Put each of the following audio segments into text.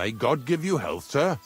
May God give you health, sir.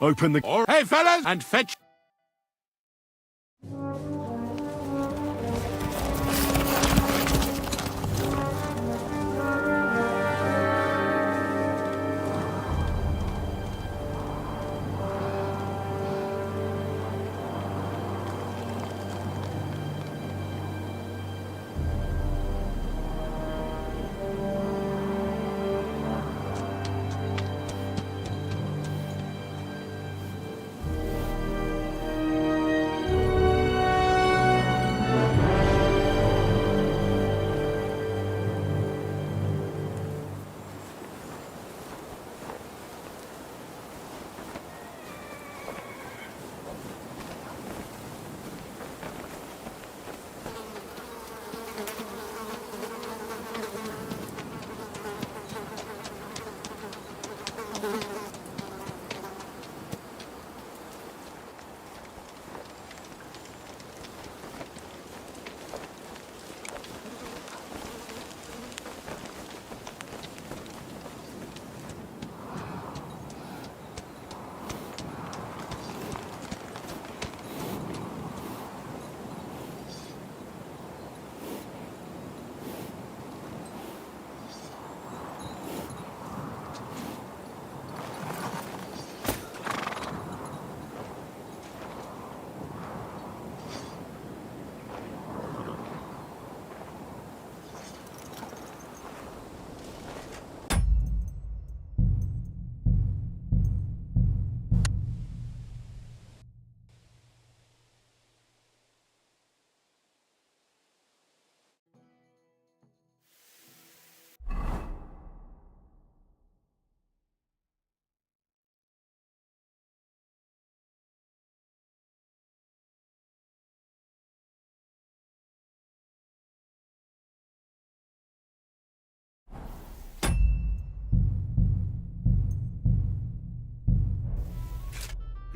Open the... Hey, fellas! And fetch...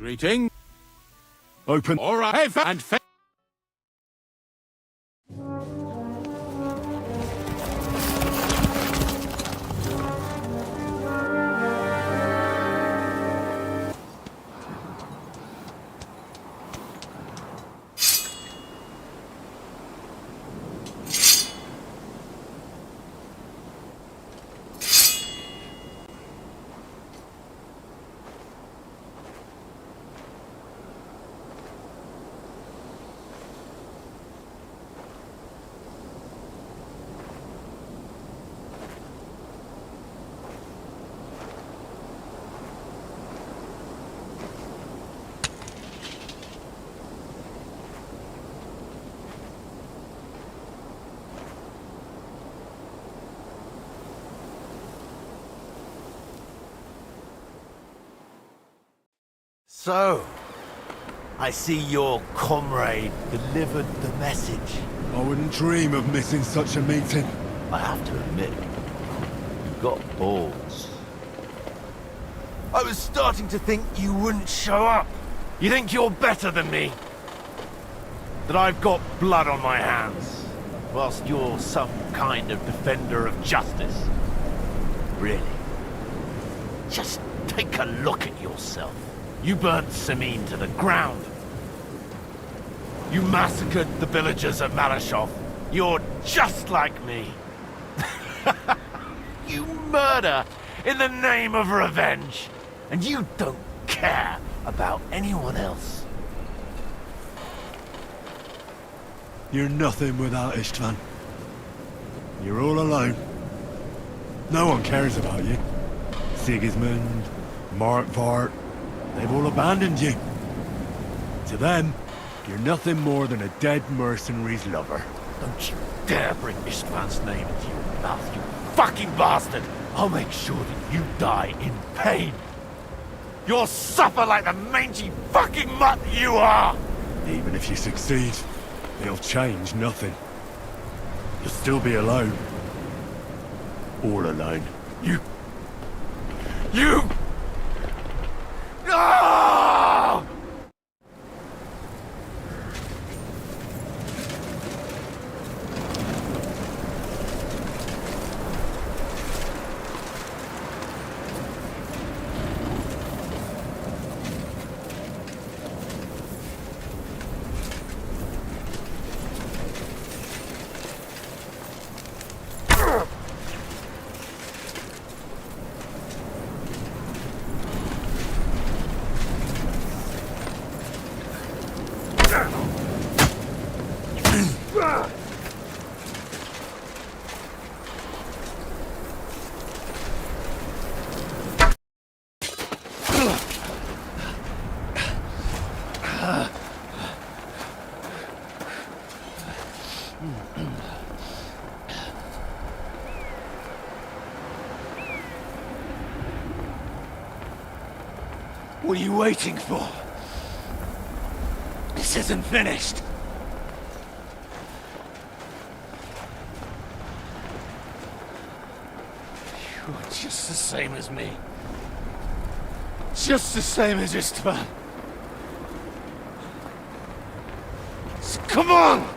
Greeting. Open... All right. Hey, and fetch... So, I see your comrade delivered the message. I wouldn't dream of missing such a meeting. I have to admit, you've got balls. I was starting to think you wouldn't show up. You think you're better than me? that I've got blood on my hands, whilst you're some kind of defender of justice? Really? Just take a look at yourself. You burnt Sameen to the ground. You massacred the villagers of Malashov. You're just like me. You murder in the name of revenge. And you don't care about anyone else. You're nothing without Istvan. You're all alone. No one cares about you. Sigismund, Markvart, they've all abandoned you. To them, you're nothing more than a dead mercenary's lover. Don't you dare bring Istvan's name into your mouth, you fucking bastard! I'll make sure that you die in pain. You'll suffer like the mangy fucking mutt you are! Even if you succeed, it'll change nothing. You'll still be alone. All alone. You... No! What are you waiting for? This isn't finished. You're just the same as me. Just the same as Istvan. So come on!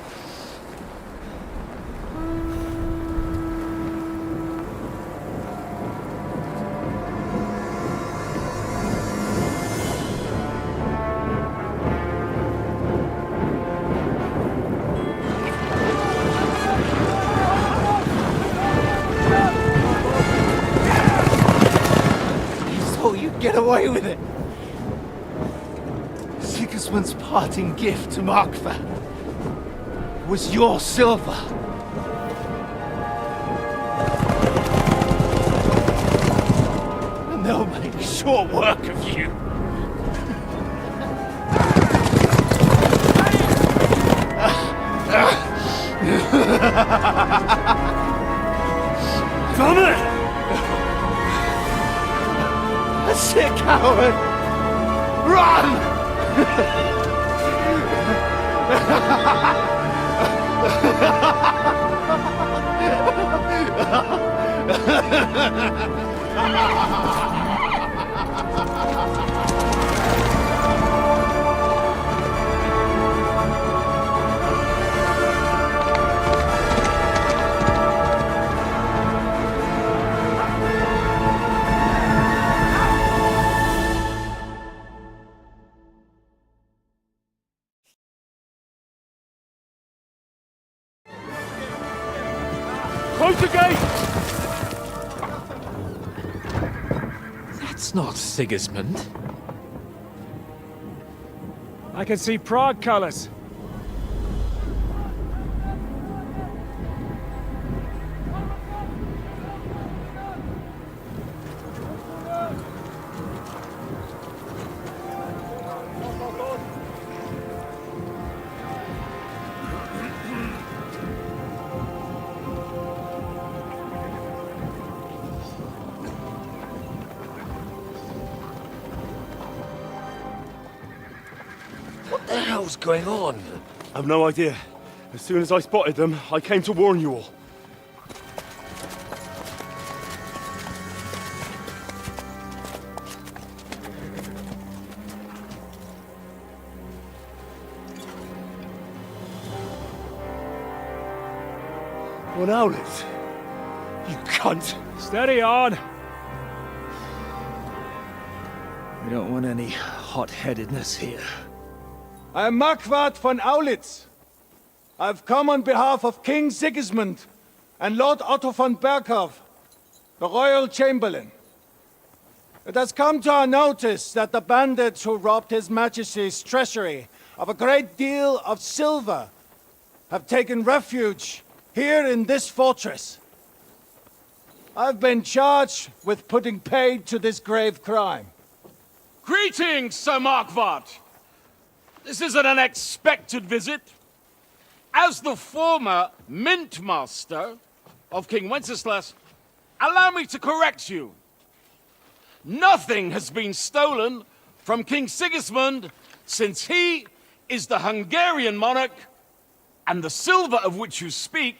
Get away with it! Sigismund's parting gift to Markvart was your silver. And they'll make short work of you. Damn it! That's it, coward! Run! Close the gate! That's not Sigismund. I can see Prague colors. What the hell's going on? I've no idea. As soon as I spotted them, I came to warn you all. On Owlet. You cunt. Steady on. We don't want any hot-headedness here. I am Markvart von Aulitz. I've come on behalf of King Sigismund and Lord Otto von Berghoff, the Royal Chamberlain. It has come to our notice that the bandits who robbed His Majesty's treasury of a great deal of silver have taken refuge here in this fortress. I've been charged with putting paid to this grave crime. Greetings, Sir Markvart. This is an unexpected visit. As the former Mint Master of King Wenceslas, allow me to correct you. Nothing has been stolen from King Sigismund since he is the Hungarian monarch, and the silver of which you speak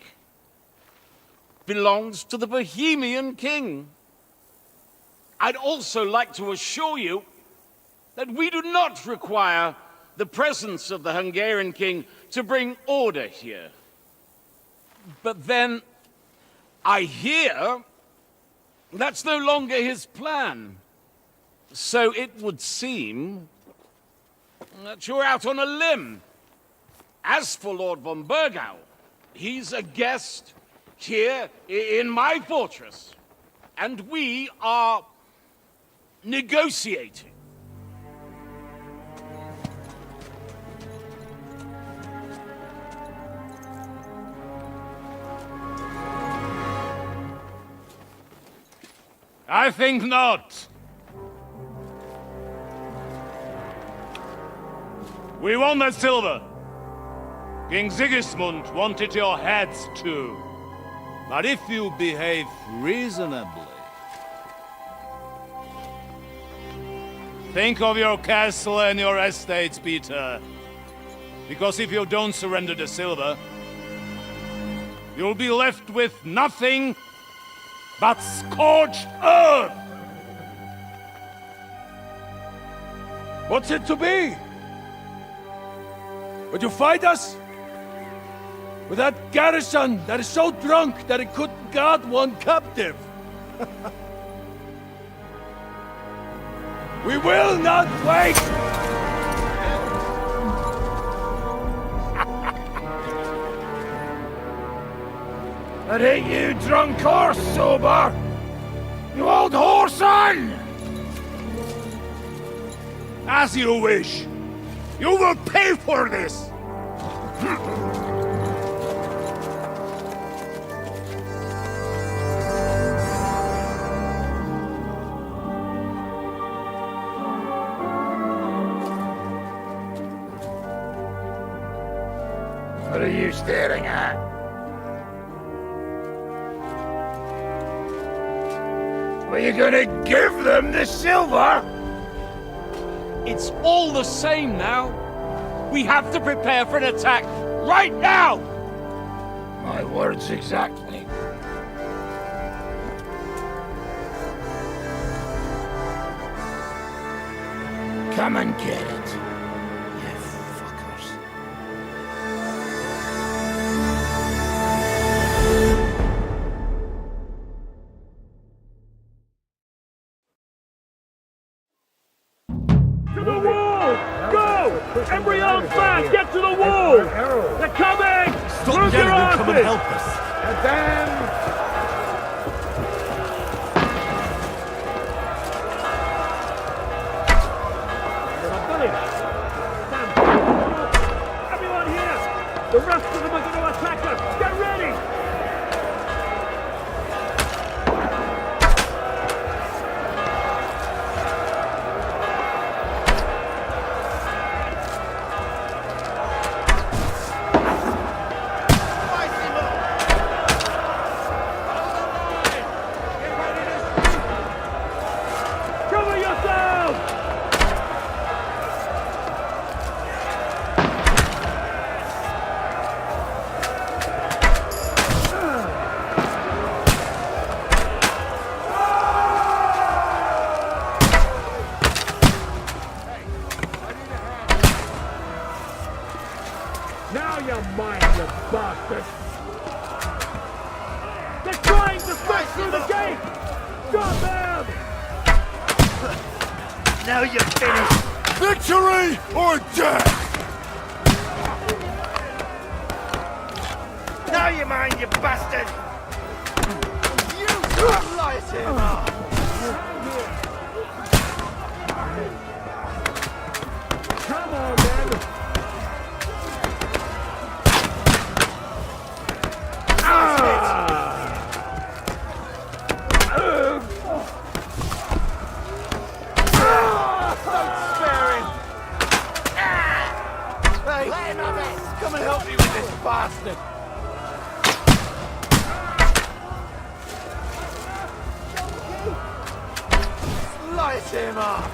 belongs to the Bohemian king. I'd also like to assure you that we do not require the presence of the Hungarian king to bring order here. But then, I hear that's no longer his plan. So it would seem that you're out on a limb. As for Lord von Bergau, he's a guest here in my fortress, and we are negotiating. I think not. We want that silver. King Sigismund wanted your heads too. But if you behave reasonably... Think of your castle and your estates, Peter. Because if you don't surrender the silver, you'll be left with nothing but scorched earth! What's it to be? Would you fight us? With that garrison that is so drunk that it couldn't guard one captive? We will not wait! That ain't you, drunk or sober! You old whoreson! As you wish. You will pay for this! What are you staring at? Were you gonna give them the silver? It's all the same now. We have to prepare for an attack right now! My words exactly. Come and get it, you fuckers. To the wall! Go! Every armed man, get to the wall! They're coming! Stop yelling and come and help us! And then... Everyone here! The rest of them are going to attack us! Get ready! Cover yourselves! Now you're mine, you bastard! through the gate! Got them! Now you're finished! Victory or death! Now you mind, you bastard! You slice him up! Come on, then! Hey, come and help me with this bastard! Slice him up!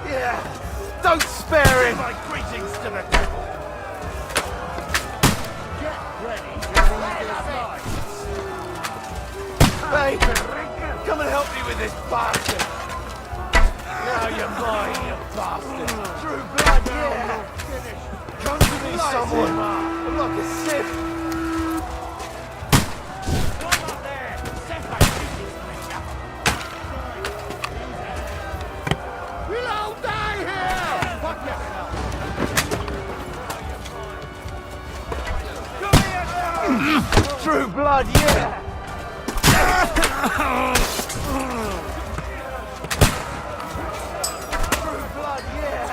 Yeah, don't spare him! My greetings to the devil! Get ready! Hey, come and help me with this bastard! Now you're mine, you bastard! True blood, yeah! Come to me, someone! I'm like a sieve! We'll all die here! Fuck yourself! Come here now! True blood, yeah! True blood, yeah!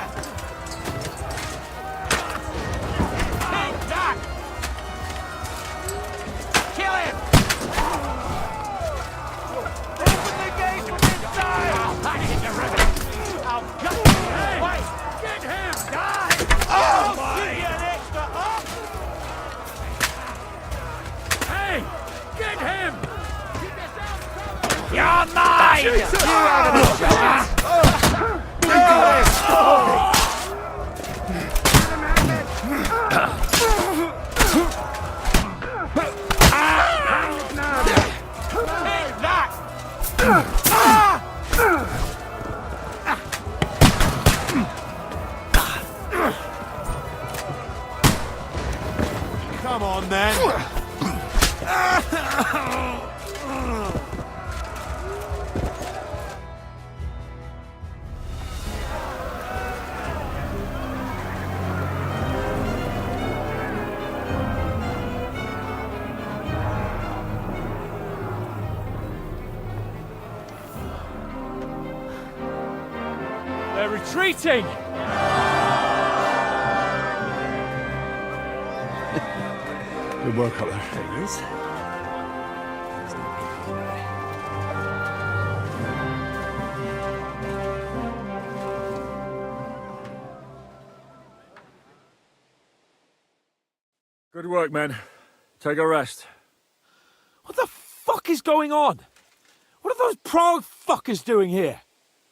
Take that! Kill him! Open the gate from inside! I'll hit the river! I'll gut you! Hey! Wait! Get him! Die! I'll give you an extra up! Hey! Get him! You're mine! You haven't a chance! Take that! Come on, then. They're retreating! Good work up there. There he is. Good work, men. Take a rest. What the fuck is going on? What are those Prague fuckers doing here?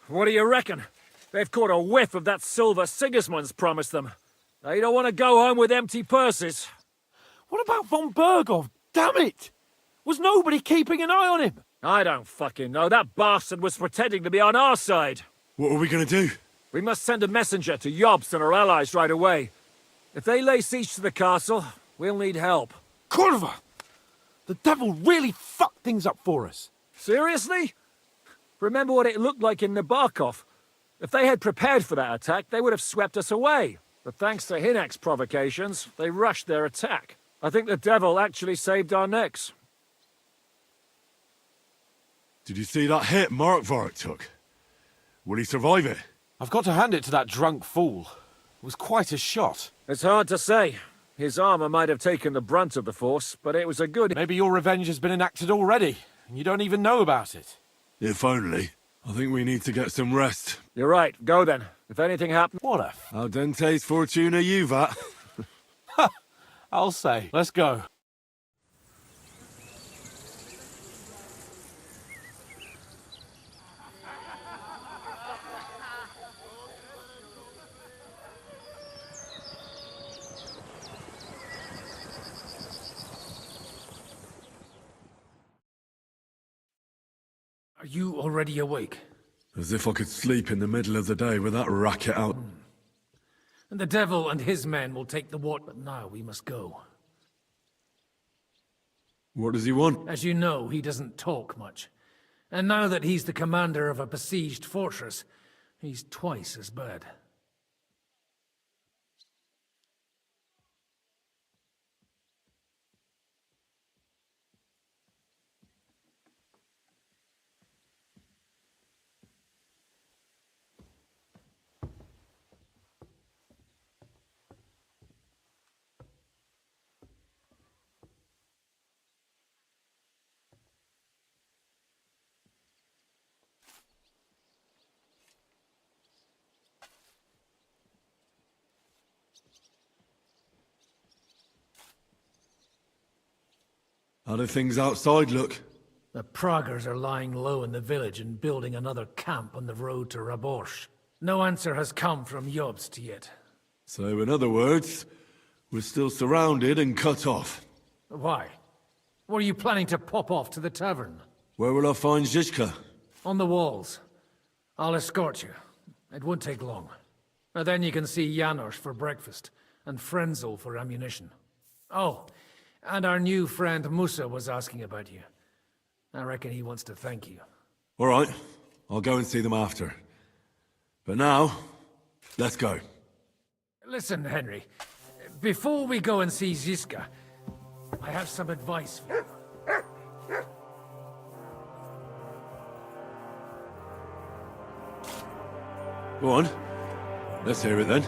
What do you reckon? They've caught a whiff of that silver Sigismund's promised them. They don't want to go home with empty purses. What about von Bergov? Damn it! Was nobody keeping an eye on him? I don't fucking know. That bastard was pretending to be on our side. What are we gonna do? We must send a messenger to Jobst and our allies right away. If they lay siege to the castle, we'll need help. Kurva! The devil really fucked things up for us. Seriously? Remember what it looked like in Nabokov. If they had prepared for that attack, they would have swept us away. But thanks to Hinek's provocations, they rushed their attack. I think the devil actually saved our necks. Did you see that hit Markvart took? Will he survive it? I've got to hand it to that drunk fool. It was quite a shot. It's hard to say. His armor might have taken the brunt of the force, but it was a good... Maybe your revenge has been enacted already, and you don't even know about it. If only. I think we need to get some rest. You're right. Go then. If anything happens... What a Al dente's fortuna juvat. I'll say. Let's go. Are you already awake? As if I could sleep in the middle of the day with that racket out. And the devil and his men will take the water. But now we must go. What does he want? As you know, he doesn't talk much. And now that he's the commander of a besieged fortress, he's twice as bad. How do things outside look? The Praguers are lying low in the village and building another camp on the road to Raborsh. No answer has come from Jobst yet. So, in other words, we're still surrounded and cut off. Why? Were you planning to pop off to the tavern? Where will I find Zizka? On the walls. I'll escort you. It won't take long. And then you can see Janos for breakfast, and Frenzel for ammunition. Oh, and our new friend Musa was asking about you. I reckon he wants to thank you. All right, I'll go and see them after. But now, let's go. Listen, Henry. Before we go and see Zizka, I have some advice for you. Go on. Let's hear it then.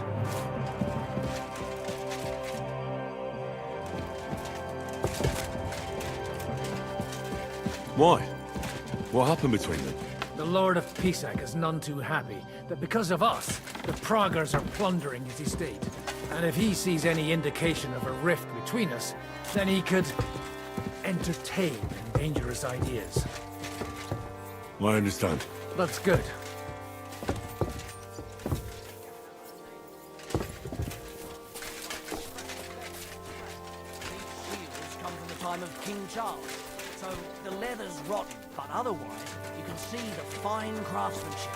Why? What happened between them? The Lord of Pisak is none too happy that because of us, the Praguers are plundering his estate. And if he sees any indication of a rift between us, then he could entertain dangerous ideas. I understand. That's good. Shields come from the time of King Charles, so the leather's rotten, but otherwise you can see the fine craftsmanship.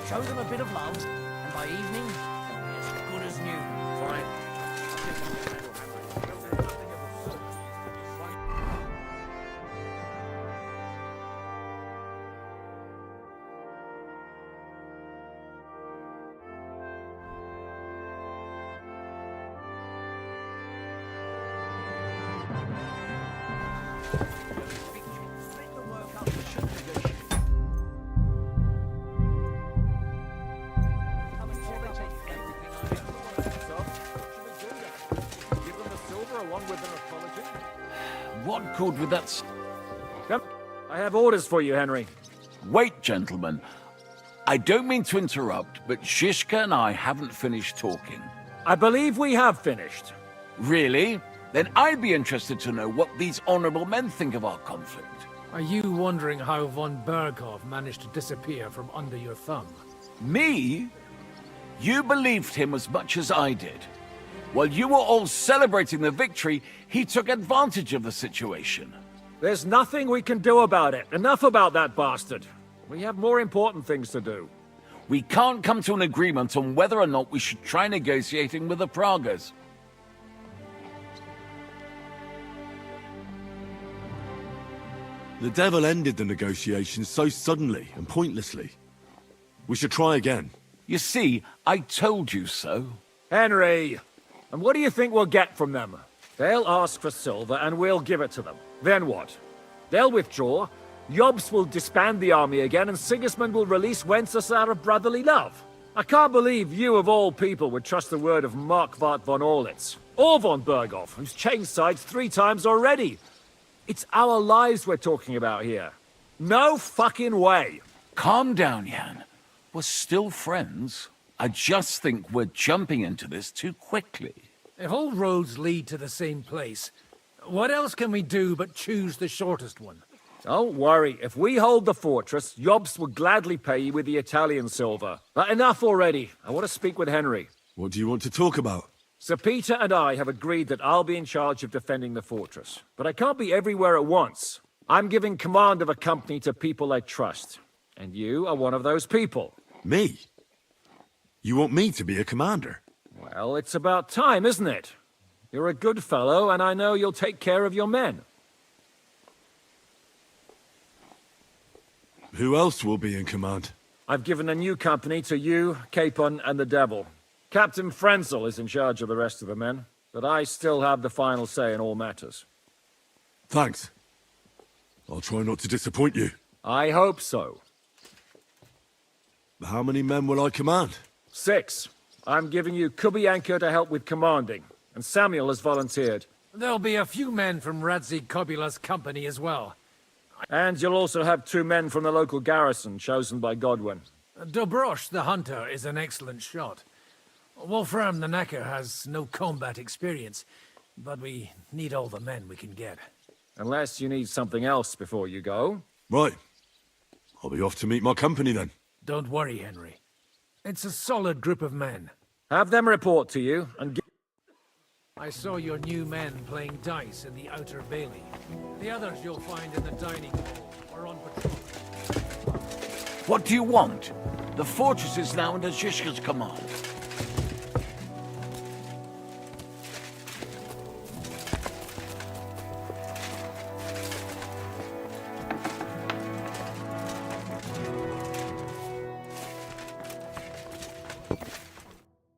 Show them a bit of love, and by evening, they'll be as good as new. Fine. What good would that... Come. I have orders for you, Henry. Wait, gentlemen. I don't mean to interrupt, but Shishka and I haven't finished talking. I believe we have finished. Really? Then I'd be interested to know what these honorable men think of our conflict. Are you wondering how von Berghoff managed to disappear from under your thumb? Me? You believed him as much as I did. While you were all celebrating the victory, he took advantage of the situation. There's nothing we can do about it. Enough about that bastard. We have more important things to do. We can't come to an agreement on whether or not we should try negotiating with the Pragas. The devil ended the negotiations so suddenly and pointlessly. We should try again. You see, I told you so. Henry! And what do you think we'll get from them? They'll ask for silver and we'll give it to them. Then what? They'll withdraw, Jobst will disband the army again, and Sigismund will release Wenceslas out of brotherly love. I can't believe you of all people would trust the word of Markvart von Orlitz, or von Berghoff, who's changed sides 3 times already. It's our lives we're talking about here. No fucking way. Calm down, Jan. We're still friends. I just think we're jumping into this too quickly. If all roads lead to the same place, what else can we do but choose the shortest one? Don't worry. If we hold the fortress, Jobst will gladly pay you with the Italian silver. But enough already. I want to speak with Henry. What do you want to talk about? Sir Peter and I have agreed that I'll be in charge of defending the fortress. But I can't be everywhere at once. I'm giving command of a company to people I trust. And you are one of those people. Me? You want me to be a commander? Well, it's about time, isn't it? You're a good fellow, and I know you'll take care of your men. Who else will be in command? I've given a new company to you, Capon, and the Devil. Captain Frenzel is in charge of the rest of the men, but I still have the final say in all matters. Thanks. I'll try not to disappoint you. I hope so. How many men will I command? 6. I'm giving you Kubianka to help with commanding, and Samuel has volunteered. There'll be a few men from Radzi Kobula's company as well. And you'll also have 2 men from the local garrison, chosen by Godwin. Dobrosh the hunter is an excellent shot. Wolfram the Knacker has no combat experience, but we need all the men we can get. Unless you need something else before you go. Right. I'll be off to meet my company then. Don't worry, Henry. It's a solid group of men. Have them report to you, and I saw your new men playing dice in the outer bailey. The others you'll find in the dining hall or on patrol. What do you want? The fortress is now under Zhishka's command.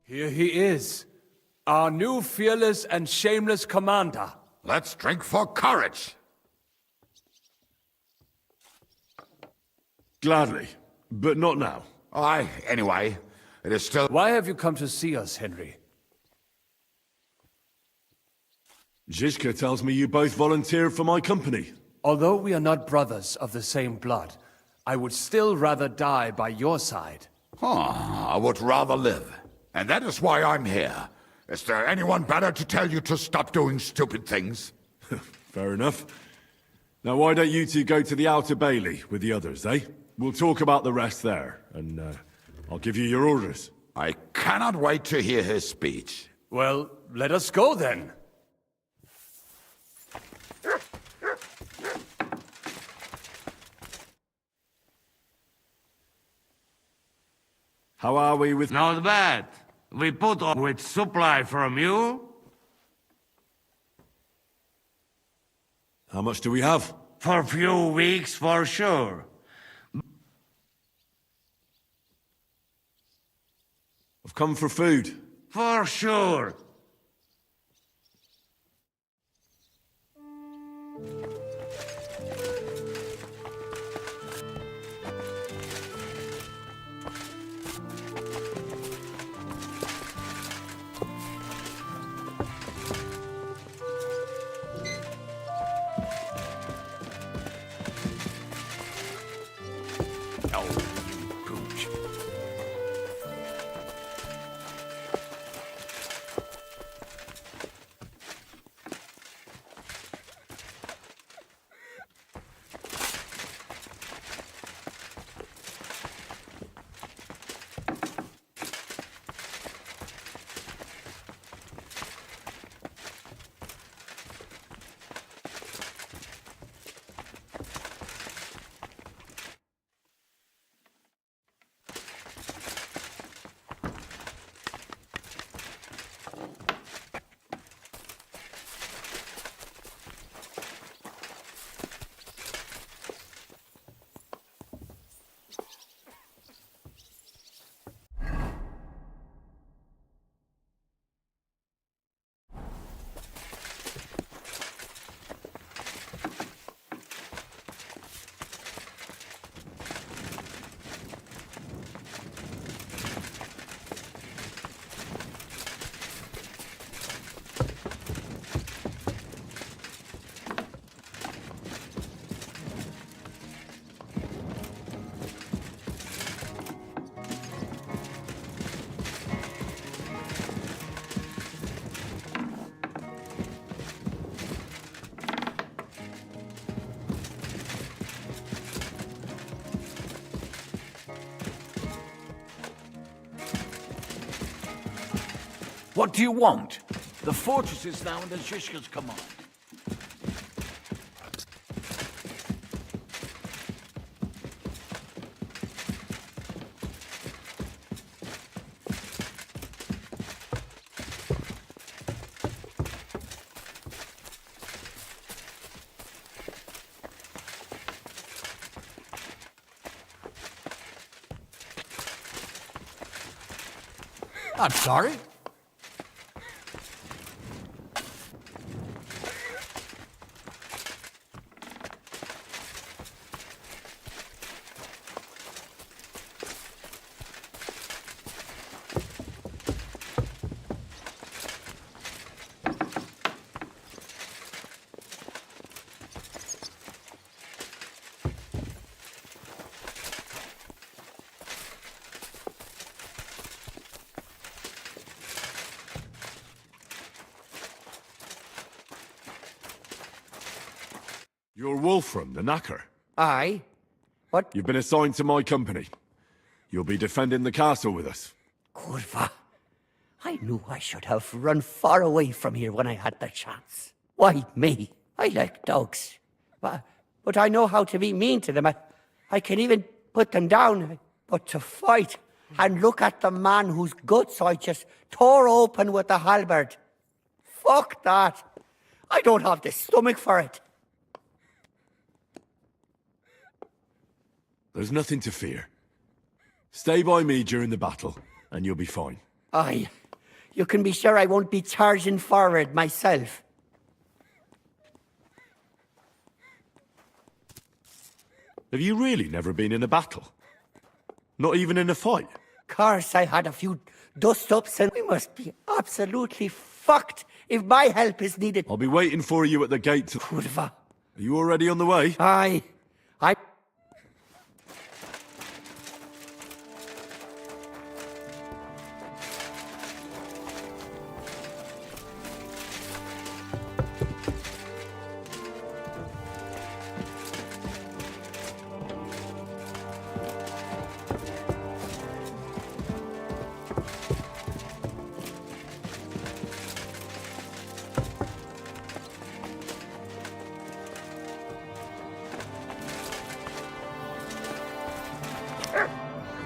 Here he is, our new fearless and shameless commander. Let's drink for courage. Gladly, but not now. Aye, anyway, it is still... Why have you come to see us, Henry? Zhishka tells me you both volunteered for my company. Although we are not brothers of the same blood, I would still rather die by your side. I would rather live. And that is why I'm here. Is there anyone better to tell you to stop doing stupid things? Fair enough. Now why don't you two go to the outer bailey with the others, eh? We'll talk about the rest there, and I'll give you your orders. I cannot wait to hear his speech. Well, let us go then. How are we with... Not bad. We put on with supply from you. How much do we have? For a few weeks, for sure. I've come for food. For sure. What do you want? The fortress is now under Zhishka's command. I'm sorry? You're Wolfram, the Knacker. Aye. What? You've been assigned to my company. You'll be defending the castle with us. Curva. I knew I should have run far away from here when I had the chance. Why me? I like dogs. But I know how to be mean to them. I can even put them down. But to fight and look at the man whose guts I just tore open with the halberd. Fuck that. I don't have the stomach for it. There's nothing to fear. Stay by me during the battle, and you'll be fine. Aye. You can be sure I won't be charging forward myself. Have you really never been in a battle? Not even in a fight? Course, I had a few dust-ups, and we must be absolutely fucked if my help is needed. I'll be waiting for you at the gate to... Curva. Are you already on the way? Aye.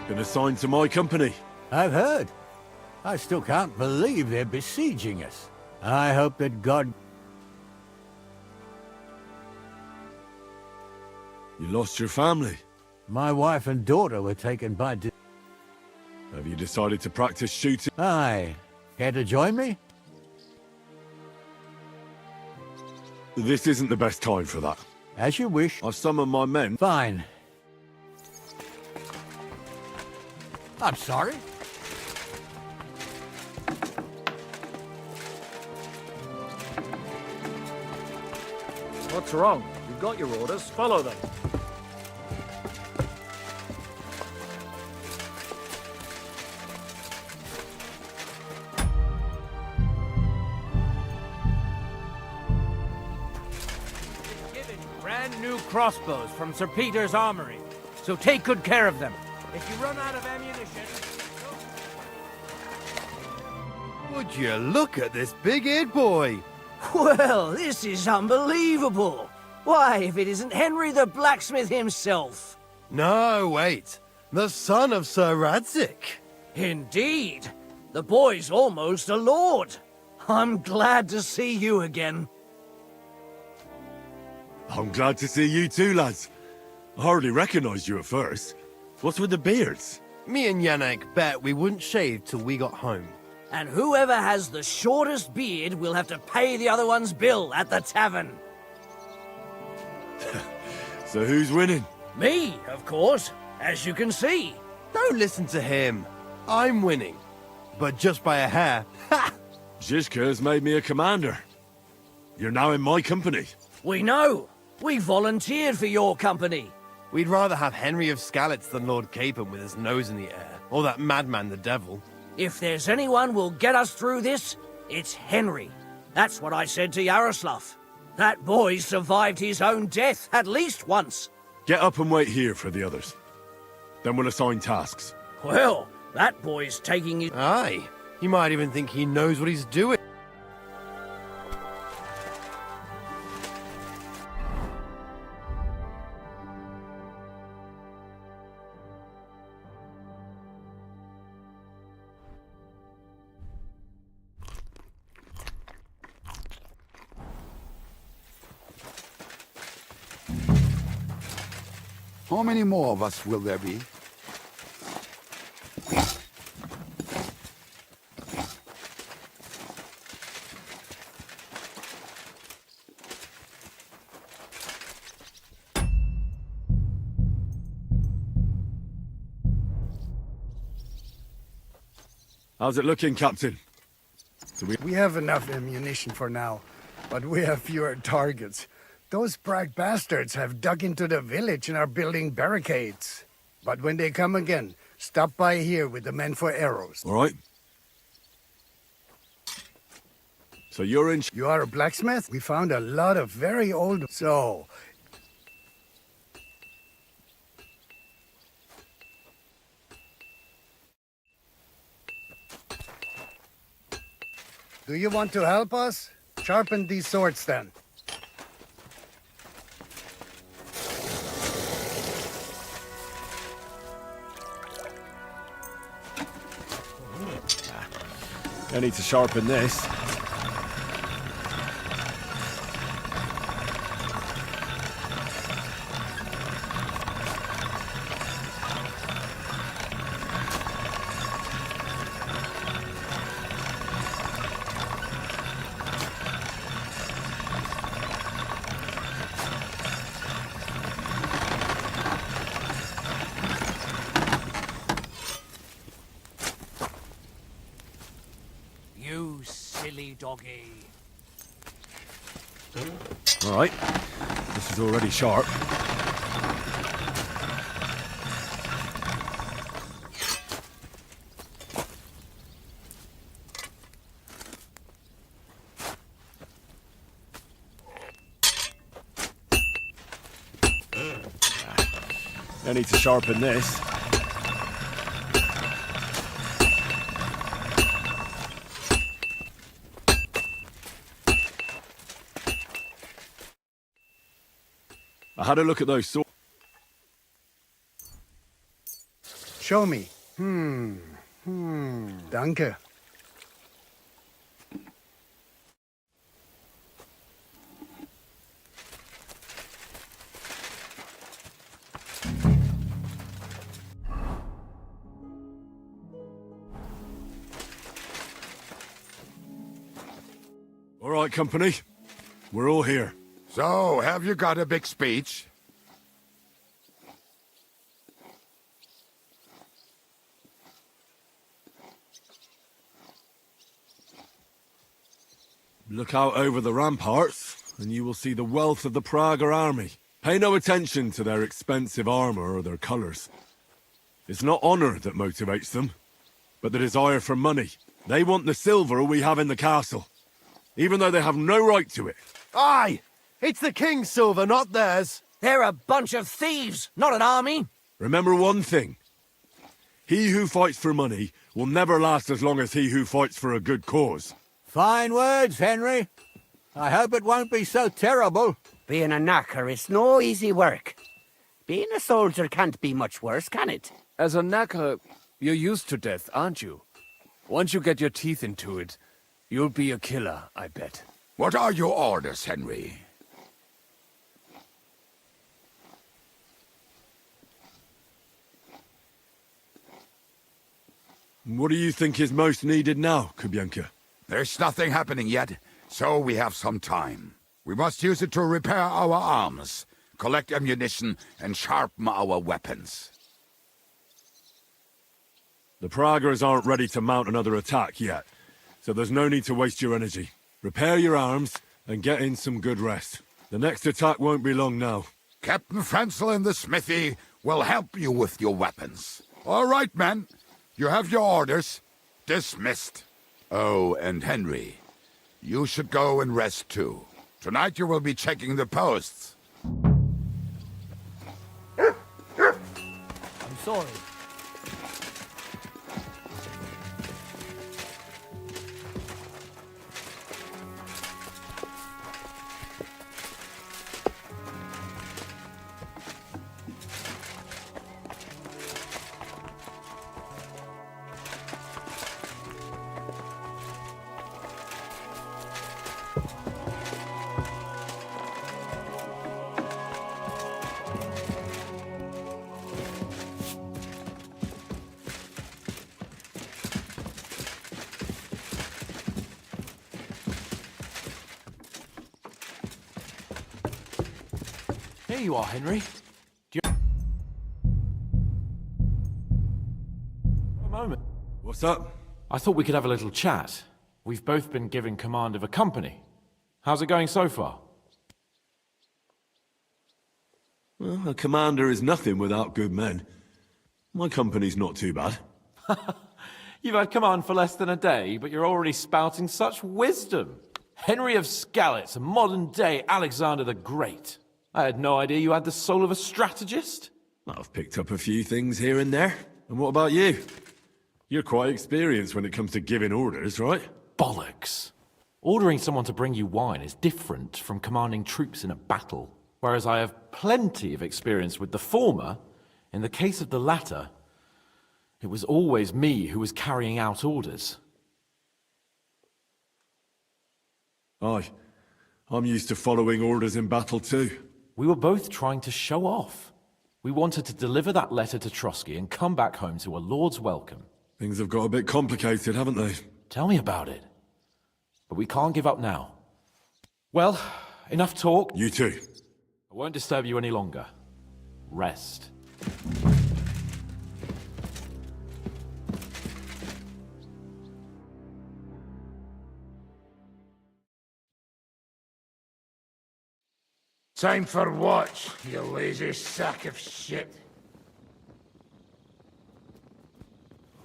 Been assigned to my company. I've heard. I still can't believe they're besieging us. I hope that God... You lost your family. My wife and daughter were taken by... Have you decided to practice shooting? Aye. Care to join me? This isn't the best time for that. As you wish. I've summoned my men. Fine. I'm sorry? What's wrong? You've got your orders. Follow them. Given brand new crossbows from Sir Peter's armory, so take good care of them. If you run out of ammunition... Would you look at this big-eared boy? Well, this is unbelievable. Why, if it isn't Henry the blacksmith himself. No, wait. The son of Sir Radzig. Indeed. The boy's almost a lord. I'm glad to see you again. I'm glad to see you too, lads. I hardly recognized you at first. What's with the beards? Me and Yannick bet we wouldn't shave till we got home. And whoever has the shortest beard will have to pay the other one's bill at the tavern. So who's winning? Me, of course, as you can see. Don't listen to him. I'm winning. But just by a hair. Ha! Zizka has made me a commander. You're now in my company. We know. We volunteered for your company. We'd rather have Henry of Skalitz than Lord Capon with his nose in the air. Or that madman, the devil. If there's anyone who'll get us through this, it's Henry. That's what I said to Yaroslav. That boy survived his own death at least once. Get up and wait here for the others. Then we'll assign tasks. Well, that boy's taking his... Aye. He might even think he knows what he's doing. How many more of us will there be? How's it looking, Captain? We have enough ammunition for now, but we have fewer targets. Those Prague bastards have dug into the village and are building barricades. But when they come again, stop by here with the men for arrows. All right. So you're in... You are a blacksmith? We found a lot of very old... So... Do you want to help us? Sharpen these swords then. I need to sharpen this. You silly doggy. All right. This is already sharp. I need to sharpen this. I had a look at those swords. Show me. Danke. All right, company. We're all here. So, have you got a big speech? Look out over the ramparts, and you will see the wealth of the Prager army. Pay no attention to their expensive armor or their colors. It's not honor that motivates them, but the desire for money. They want the silver we have in the castle, even though they have no right to it. Aye! It's the king's silver, not theirs. They're a bunch of thieves, not an army. Remember one thing. He who fights for money will never last as long as he who fights for a good cause. Fine words, Henry. I hope it won't be so terrible. Being a knacker is no easy work. Being a soldier can't be much worse, can it? As a knacker, you're used to death, aren't you? Once you get your teeth into it, you'll be a killer, I bet. What are your orders, Henry? What do you think is most needed now, Kubienka? There's nothing happening yet, so we have some time. We must use it to repair our arms, collect ammunition, and sharpen our weapons. The Pragers aren't ready to mount another attack yet, so there's no need to waste your energy. Repair your arms and get in some good rest. The next attack won't be long now. Captain Frenzel in the smithy will help you with your weapons. All right, men. You have your orders. Dismissed. Oh, and Henry, you should go and rest too. Tonight you will be checking the posts. I'm sorry. Here you are, Henry. A moment. What's up? I thought we could have a little chat. We've both been given command of a company. How's it going so far? Well, a commander is nothing without good men. My company's not too bad. You've had command for less than a day, but you're already spouting such wisdom. Henry of Skalitz, a modern-day Alexander the Great. I had no idea you had the soul of a strategist. I've picked up a few things here and there. And what about you? You're quite experienced when it comes to giving orders, right? Bollocks. Ordering someone to bring you wine is different from commanding troops in a battle. Whereas I have plenty of experience with the former, in the case of the latter, it was always me who was carrying out orders. Aye. I'm used to following orders in battle too. We were both trying to show off. We wanted to deliver that letter to Trotsky and come back home to a lord's welcome. Things have got a bit complicated, haven't they? Tell me about it. But we can't give up now. Well, enough talk. You too. I won't disturb you any longer. Rest. Time for watch, you lazy sack of shit.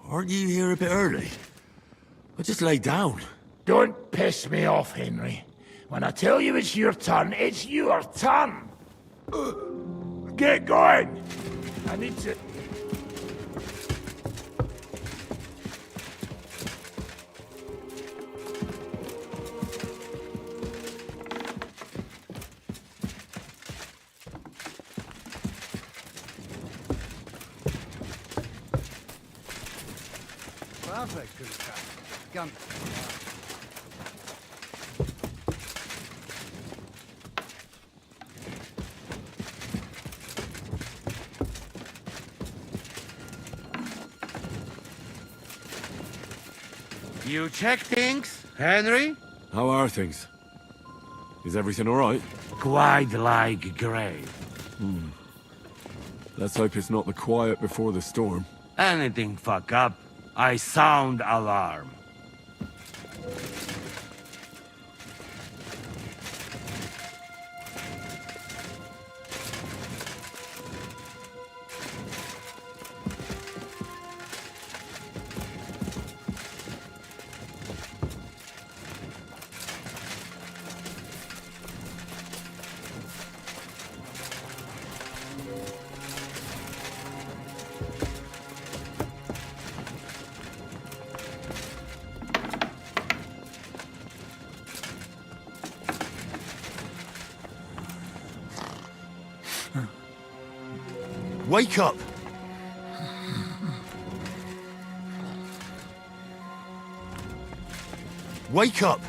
Aren't you here a bit early? I just lay down. Don't piss me off, Henry. When I tell you it's your turn, it's your turn. Get going. I need to... Perfect, good attack. Gun. You check things, Henry? How are things? Is everything all right? Quite like grave. Let's hope it's not the quiet before the storm. Anything fuck up, I sound alarm. Wake up! Wake up!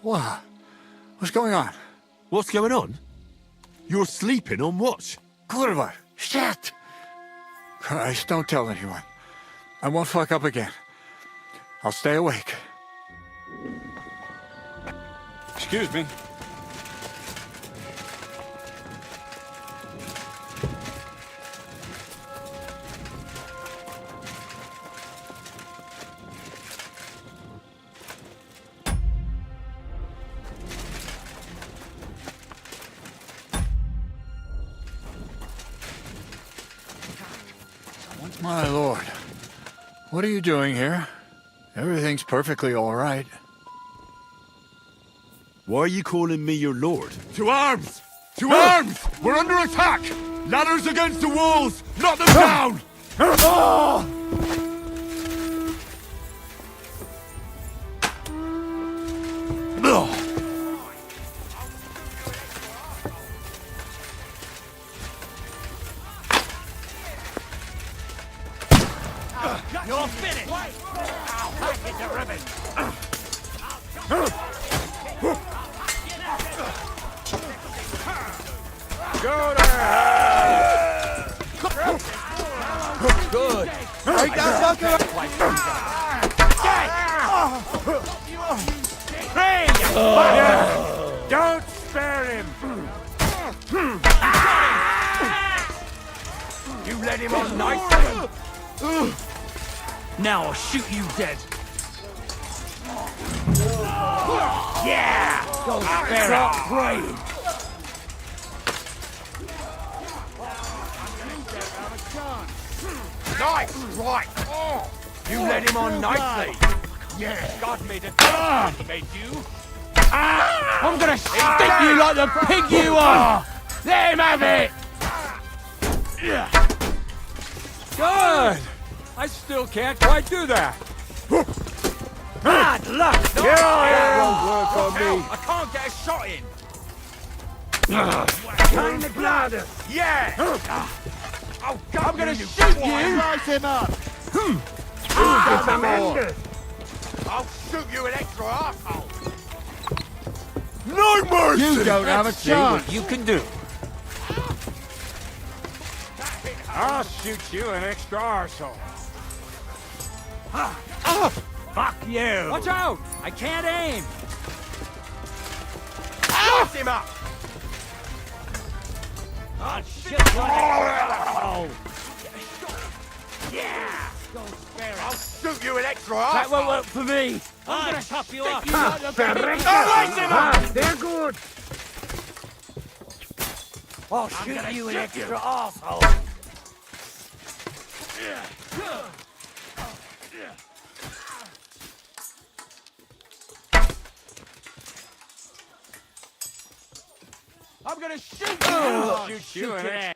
What? What's going on? What's going on? You're sleeping on watch. Kurva! Shit! Christ, don't tell anyone. I won't fuck up again. I'll stay awake. Excuse me. My lord. What are you doing here? Everything's perfectly all right. Why are you calling me your lord? To arms! To arms! We're under attack! Ladders against the walls! Knock them down! You're finished! Back into ribbons! Go to hell! Don't spare him! You let him on nicely. Now I'll shoot you dead. Yeah! Go start praying. Nice, right. Oh. You let him on nicely. Yeah. God made a dog, made you. I'm gonna stick you like the pig you are! Let him have it! Good! I still can't quite do that. Bad luck! That won't work on me. I can't get a shot in. Kind of bladder. Yeah! Oh, God, I'm gonna shoot you! Slice him up! I'll shoot you an extra asshole! No mercy! You don't have a See what chance! you can do. I'll shoot you an extra arsehole. Fuck you! Watch out! I can't aim! Slice him up! I'll shoot you like a Yeah! I'll shoot you an extra That won't asshole! work for me! I'm gonna chop you up! Slice him up! They're good! I'll shoot you an extra arsehole! I'm gonna shoot you! Shoot you an extra...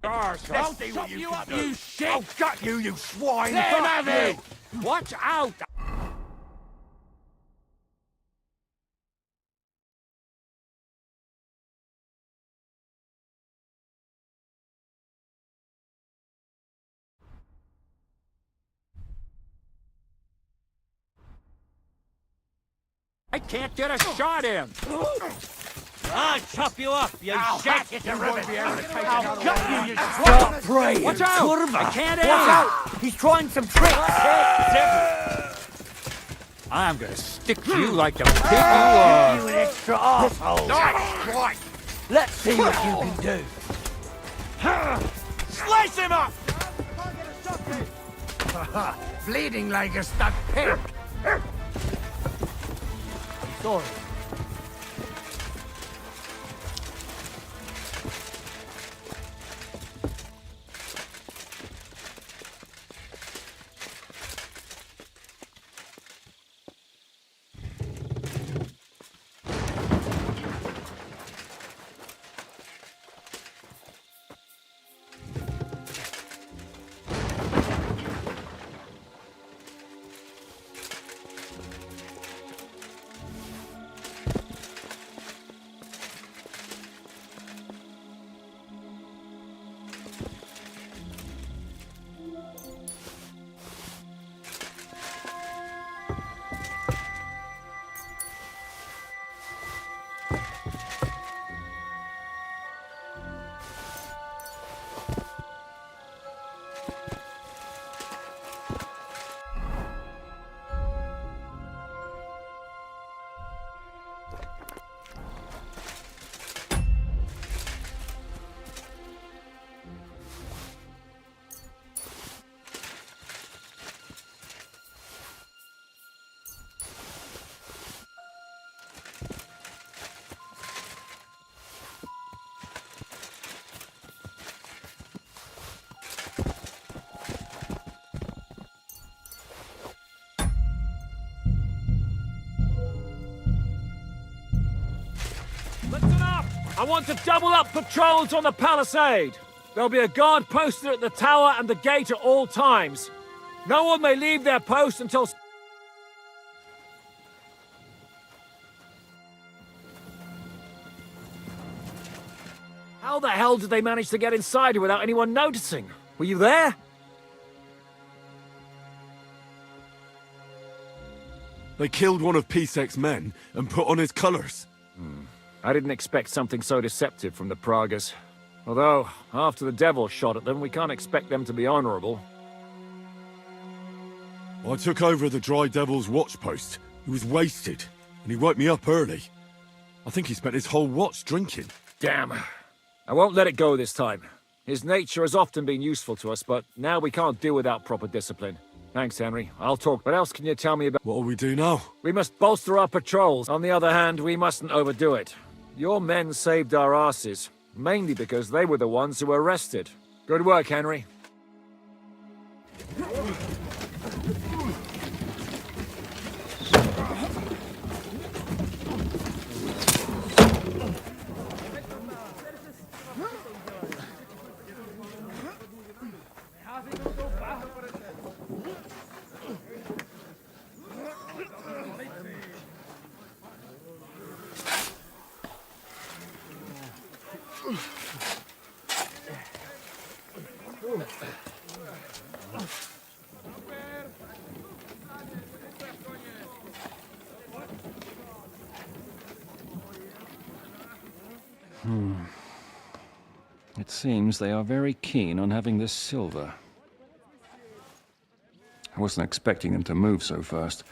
arsehole. I'll see what you can do! You shit! I'll gut you, you swine! Let him have it! Watch out! I can't get a shot in. I'll chop you up, you shit! I'll gut you, you Stop praying! Watch out! Curva. I can't Watch aim. out! He's trying some tricks! I'm gonna stick you like the pig you are. You an extra arsehole! Nice, right! Let's see what you can do! Slice him up! Bleeding like a stuck pig. Sorry. Listen up! I want to double up patrols on the palisade. There'll be a guard posted at the tower and the gate at all times. No one may leave their post until... How the hell did they manage to get inside without anyone noticing? Were you there? They killed one of Pisek's men and put on his colours. I didn't expect something so deceptive from the Pragas. Although, after the devil shot at them, we can't expect them to be honourable. I took over the Dry Devil's watch post. He was wasted, and he woke me up early. I think he spent his whole watch drinking. Damn. I won't let it go this time. His nature has often been useful to us, but now we can't do without proper discipline. Thanks, Henry. I'll talk. What else can you tell me about— What'll we do now? We must bolster our patrols. On the other hand, we mustn't overdo it. Your men saved our asses, mainly because they were the ones who were arrested. Good work, Henry. It seems they are very keen on having this silver. I wasn't expecting them to move so fast.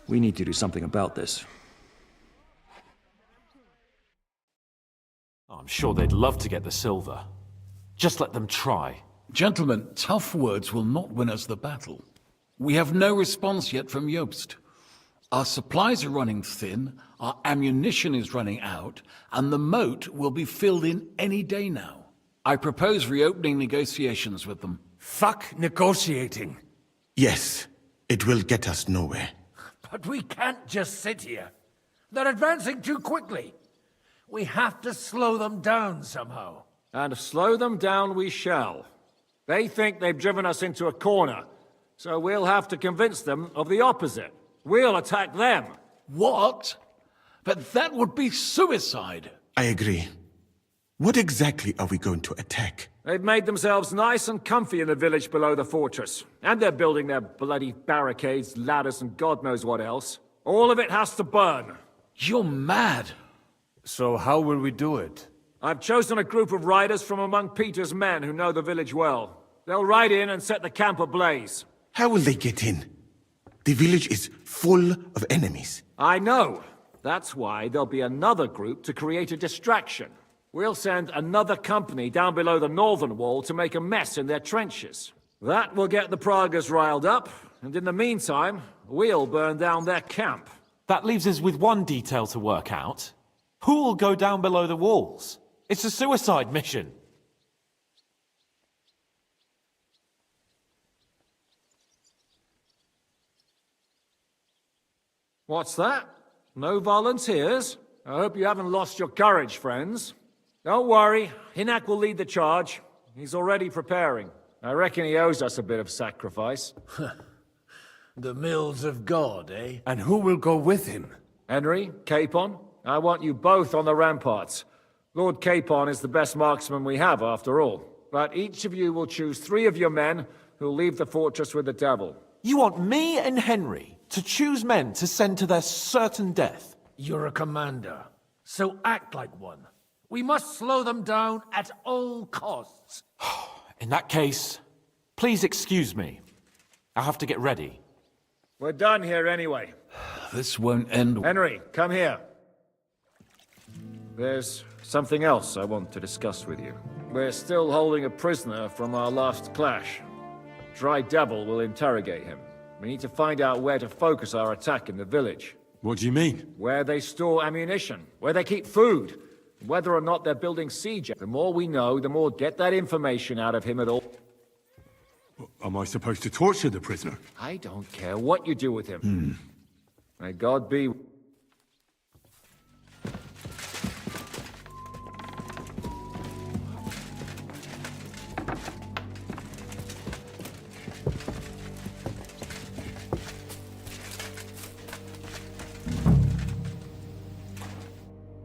We need to do something about this. I'm sure they'd love to get the silver. Just let them try. Gentlemen, tough words will not win us the battle. We have no response yet from Jobst. Our supplies are running thin, our ammunition is running out, and the moat will be filled in any day now. I propose reopening negotiations with them. Fuck negotiating. Yes, it will get us nowhere. But we can't just sit here. They're advancing too quickly. We have to slow them down somehow. And slow them down we shall. They think they've driven us into a corner, so we'll have to convince them of the opposite. We'll attack them. What? But that would be suicide. I agree. What exactly are we going to attack? They've made themselves nice and comfy in the village below the fortress. And they're building their bloody barricades, ladders, and God knows what else. All of it has to burn. You're mad. So how will we do it? I've chosen a group of riders from among Peter's men who know the village well. They'll ride in and set the camp ablaze. How will they get in? The village is full of enemies. I know. That's why there'll be another group to create a distraction. We'll send another company down below the northern wall to make a mess in their trenches. That will get the Pragas riled up, and in the meantime, we'll burn down their camp. That leaves us with one detail to work out. Who will go down below the walls? It's a suicide mission. What's that? No volunteers? I hope you haven't lost your courage, friends. Don't worry, Hinak will lead the charge. He's already preparing. I reckon he owes us a bit of sacrifice. The mills of God, eh? And who will go with him? Henry, Capon, I want you both on the ramparts. Lord Capon is the best marksman we have, after all. But each of you will choose 3 of your men who'll leave the fortress with the devil. You want me and Henry to choose men to send to their certain death? You're a commander, so act like one. We must slow them down at all costs. In that case, please excuse me. I'll have to get ready. We're done here anyway. This won't end. Henry, come here. There's something else I want to discuss with you. We're still holding a prisoner from our last clash. Dry Devil will interrogate him. We need to find out where to focus our attack in the village. What do you mean? Where they store ammunition, where they keep food, whether or not they're building siege. The more we know, the more get that information out of him at all. Am I supposed to torture the prisoner? I don't care what you do with him. May God be...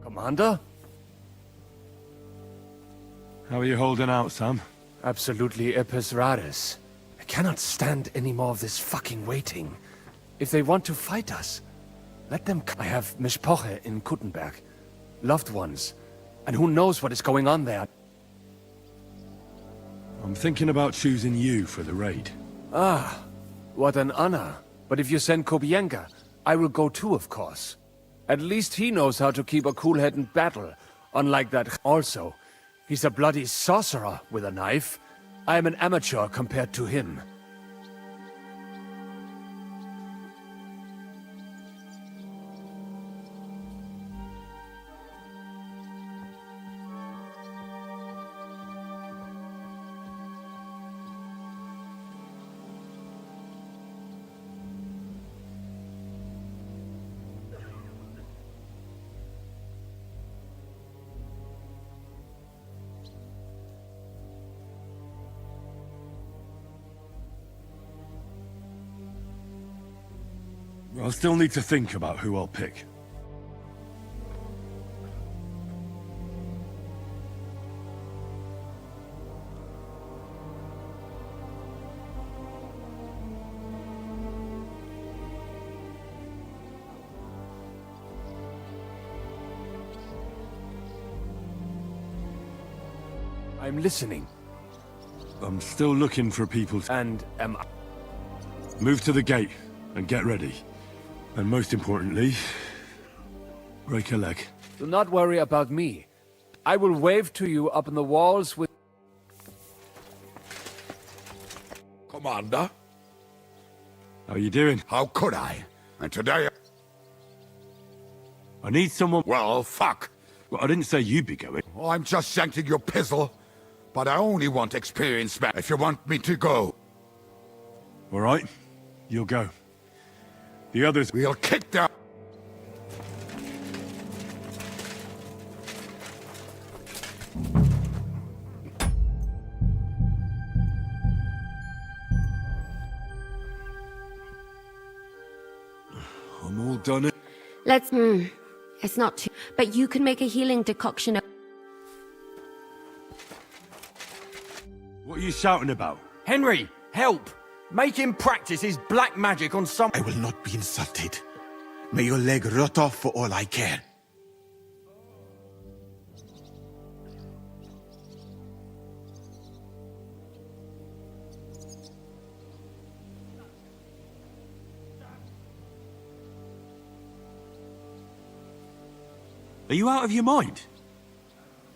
Commander? How are you holding out, Sam? Absolutely epis raris. I cannot stand any more of this fucking waiting. If they want to fight us, let them I have Mishpoche in Kuttenberg. Loved ones. And who knows what is going on there. I'm thinking about choosing you for the raid. Ah, what an honor. But if you send Kobienka, I will go too, of course. At least he knows how to keep a cool head in battle, unlike that. Also, he's a bloody sorcerer with a knife. I am an amateur compared to him. I'll still need to think about who I'll pick. I'm listening. I'm still looking for people to... And am I... Move to the gate and get ready. And most importantly, break a leg. Do not worry about me. I will wave to you up in the walls with... Commander? How you doing? How could I? And today... I need someone... Well, fuck. Well, I didn't say you'd be going. Oh, I'm just sending your pizzle. But I only want experienced men if you want me to go. All right, you'll go. The others... We'll kick their... I'm all done. Let's... It's not too... But you can make a healing decoction. What are you shouting about? Henry, help! Make him practice his black magic on some... I will not be insulted. May your leg rot off for all I care. Are you out of your mind?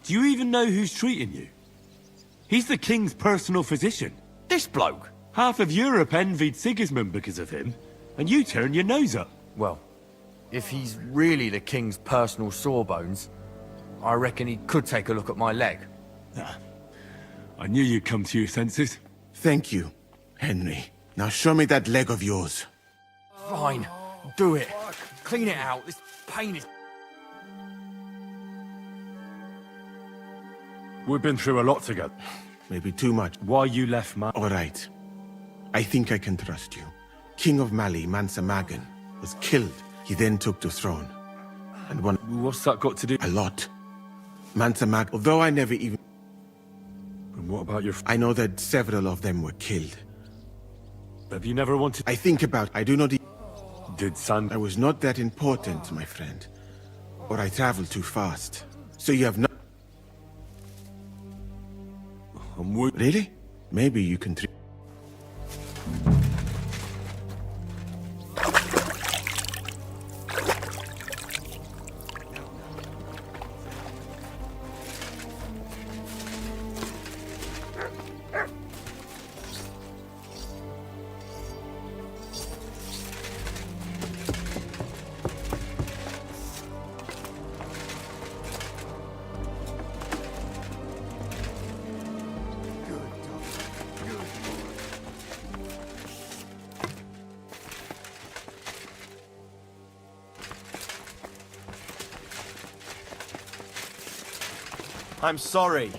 Do you even know who's treating you? He's the king's personal physician. This bloke? Half of Europe envied Sigismund because of him, and you turn your nose up. Well, if he's really the king's personal sawbones, I reckon he could take a look at my leg. I knew you'd come to your senses. Thank you, Henry. Now show me that leg of yours. Fine, do it. Clean it out. This pain is... We've been through a lot together. Maybe too much. Why you left, man? All right. I think I can trust you. King of Mali, Mansa Magan, was killed. He then took the throne. And one... What's that got to do? A lot. Mansa Magan, although I never even... And what about your... I know that several of them were killed. Have you never wanted... I think about... I do not... Did Sand... I was not that important, my friend. Or I traveled too fast. So you have not... Really? Maybe you can... I'm sorry.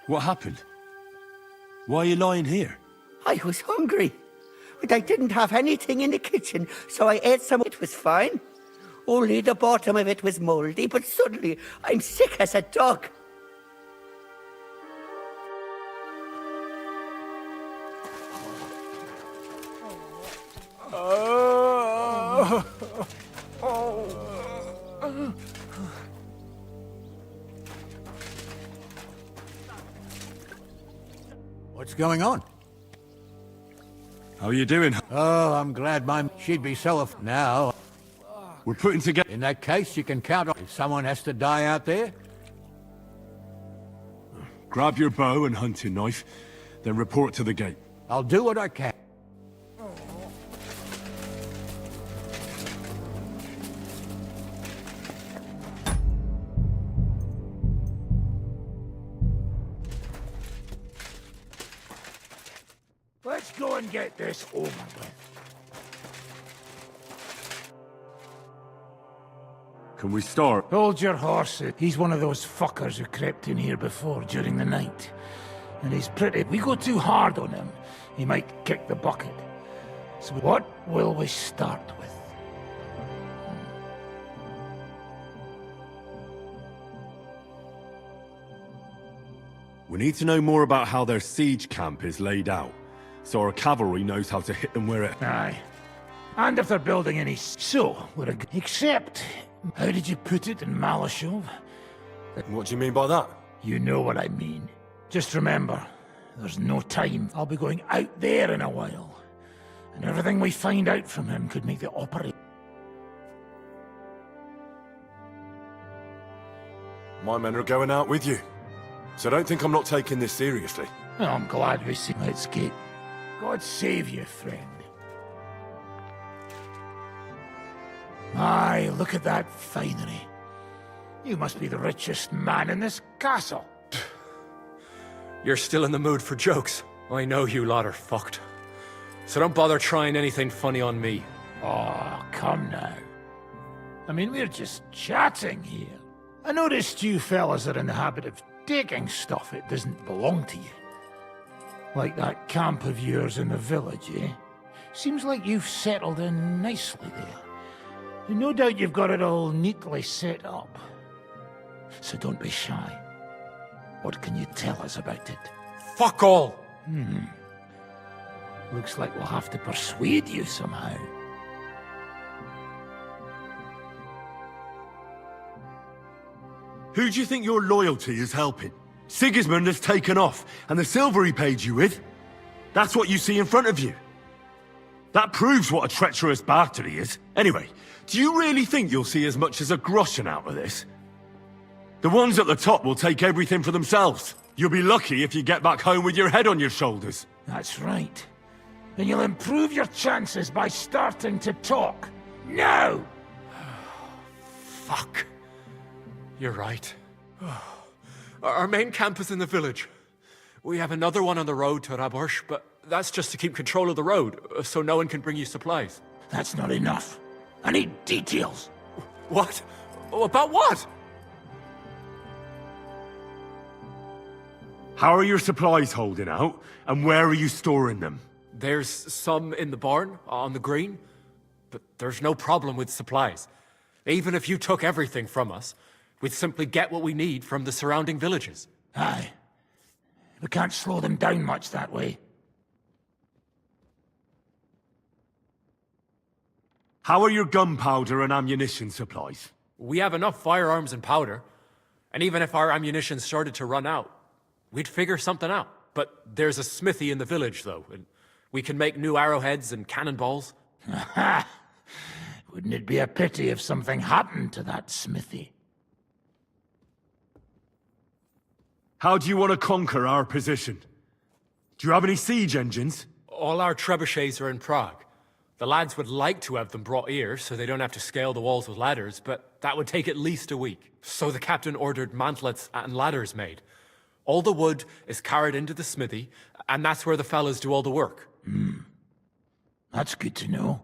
What happened? Why are you lying here? I was hungry. But I didn't have anything in the kitchen, so I ate some. It was fine. Only the bottom of it was mouldy, but suddenly I'm sick as a dog. What's going on? How are you doing? Oh, I'm glad she'd be so now. We're putting together... In that case, you can count on if someone has to die out there. Grab your bow and hunting knife, then report to the gate. I'll do what I can. Let's go and get this over with. Can we start? Hold your horses. He's one of those fuckers who crept in here before during the night. And he's pretty... If we go too hard on him, he might kick the bucket. So what will we start with? We need to know more about how their siege camp is laid out, so our cavalry knows how to hit them where it... Aye. And if they're building any... Except... How did you put it in Malashov? What do you mean by that? You know what I mean. Just remember, there's no time. I'll be going out there in a while. And everything we find out from him could make the operation... My men are going out with you, so don't think I'm not taking this seriously. Well, I'm glad we see. Let's get... God save you, friend. Aye, look at that finery. You must be the richest man in this castle. You're still in the mood for jokes. I know you lot are fucked. So don't bother trying anything funny on me. Oh, come now. I mean, we're just chatting here. I noticed you fellas are in the habit of taking stuff that doesn't belong to you. Like that camp of yours in the village, eh? Seems like you've settled in nicely there. And no doubt you've got it all neatly set up. So don't be shy. What can you tell us about it? Fuck all! Looks like we'll have to persuade you somehow. Who do you think your loyalty is helping? Sigismund has taken off, and the silver he paid you with? That's what you see in front of you. That proves what a treacherous bastard he is. Anyway, do you really think you'll see as much as a groschen out of this? The ones at the top will take everything for themselves. You'll be lucky if you get back home with your head on your shoulders. That's right. And you'll improve your chances by starting to talk. Now! Fuck. You're right. Our main camp is in the village. We have another one on the road to Raborsh, but that's just to keep control of the road, so no one can bring you supplies. That's not enough. I need details. What? About what? How are your supplies holding out, and where are you storing them? There's some in the barn, on the green, but there's no problem with supplies. Even if you took everything from us, we'd simply get what we need from the surrounding villages. Aye. We can't slow them down much that way. How are your gunpowder and ammunition supplies? We have enough firearms and powder, and even if our ammunition started to run out, we'd figure something out. But there's a smithy in the village, though, and we can make new arrowheads and cannonballs. Aha! Wouldn't it be a pity if something happened to that smithy? How do you want to conquer our position? Do you have any siege engines? All our trebuchets are in Prague. The lads would like to have them brought here so they don't have to scale the walls with ladders, but that would take at least a week. So the captain ordered mantlets and ladders made. All the wood is carried into the smithy, and that's where the fellas do all the work. That's good to know.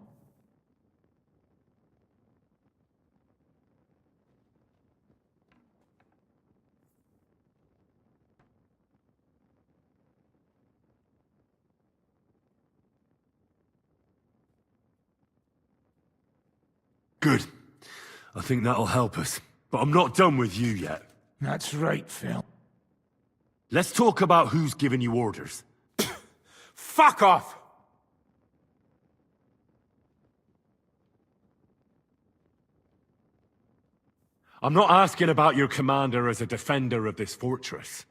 Good. I think that'll help us. But I'm not done with you yet. That's right, Phil. Let's talk about who's giving you orders. Fuck off! I'm not asking about your commander as a defender of this fortress.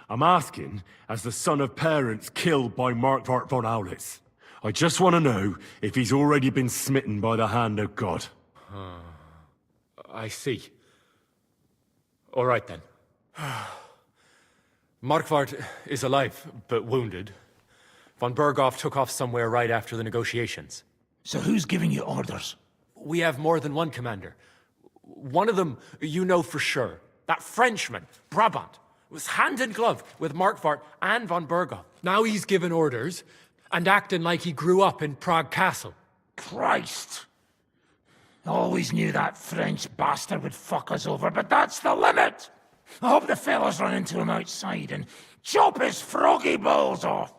I'm asking as the son of parents killed by Markvart von Aulitz. I just want to know if he's already been smitten by the hand of God. I see. All right then. Markvart is alive, but wounded. Von Berghoff took off somewhere right after the negotiations. So who's giving you orders? We have more than one commander. One of them you know for sure. That Frenchman, Brabant, was hand in glove with Markvart and von Berghoff. Now he's given orders and acting like he grew up in Prague Castle. Christ! Always knew that French bastard would fuck us over, but that's the limit! I hope the fellas run into him outside and chop his froggy balls off!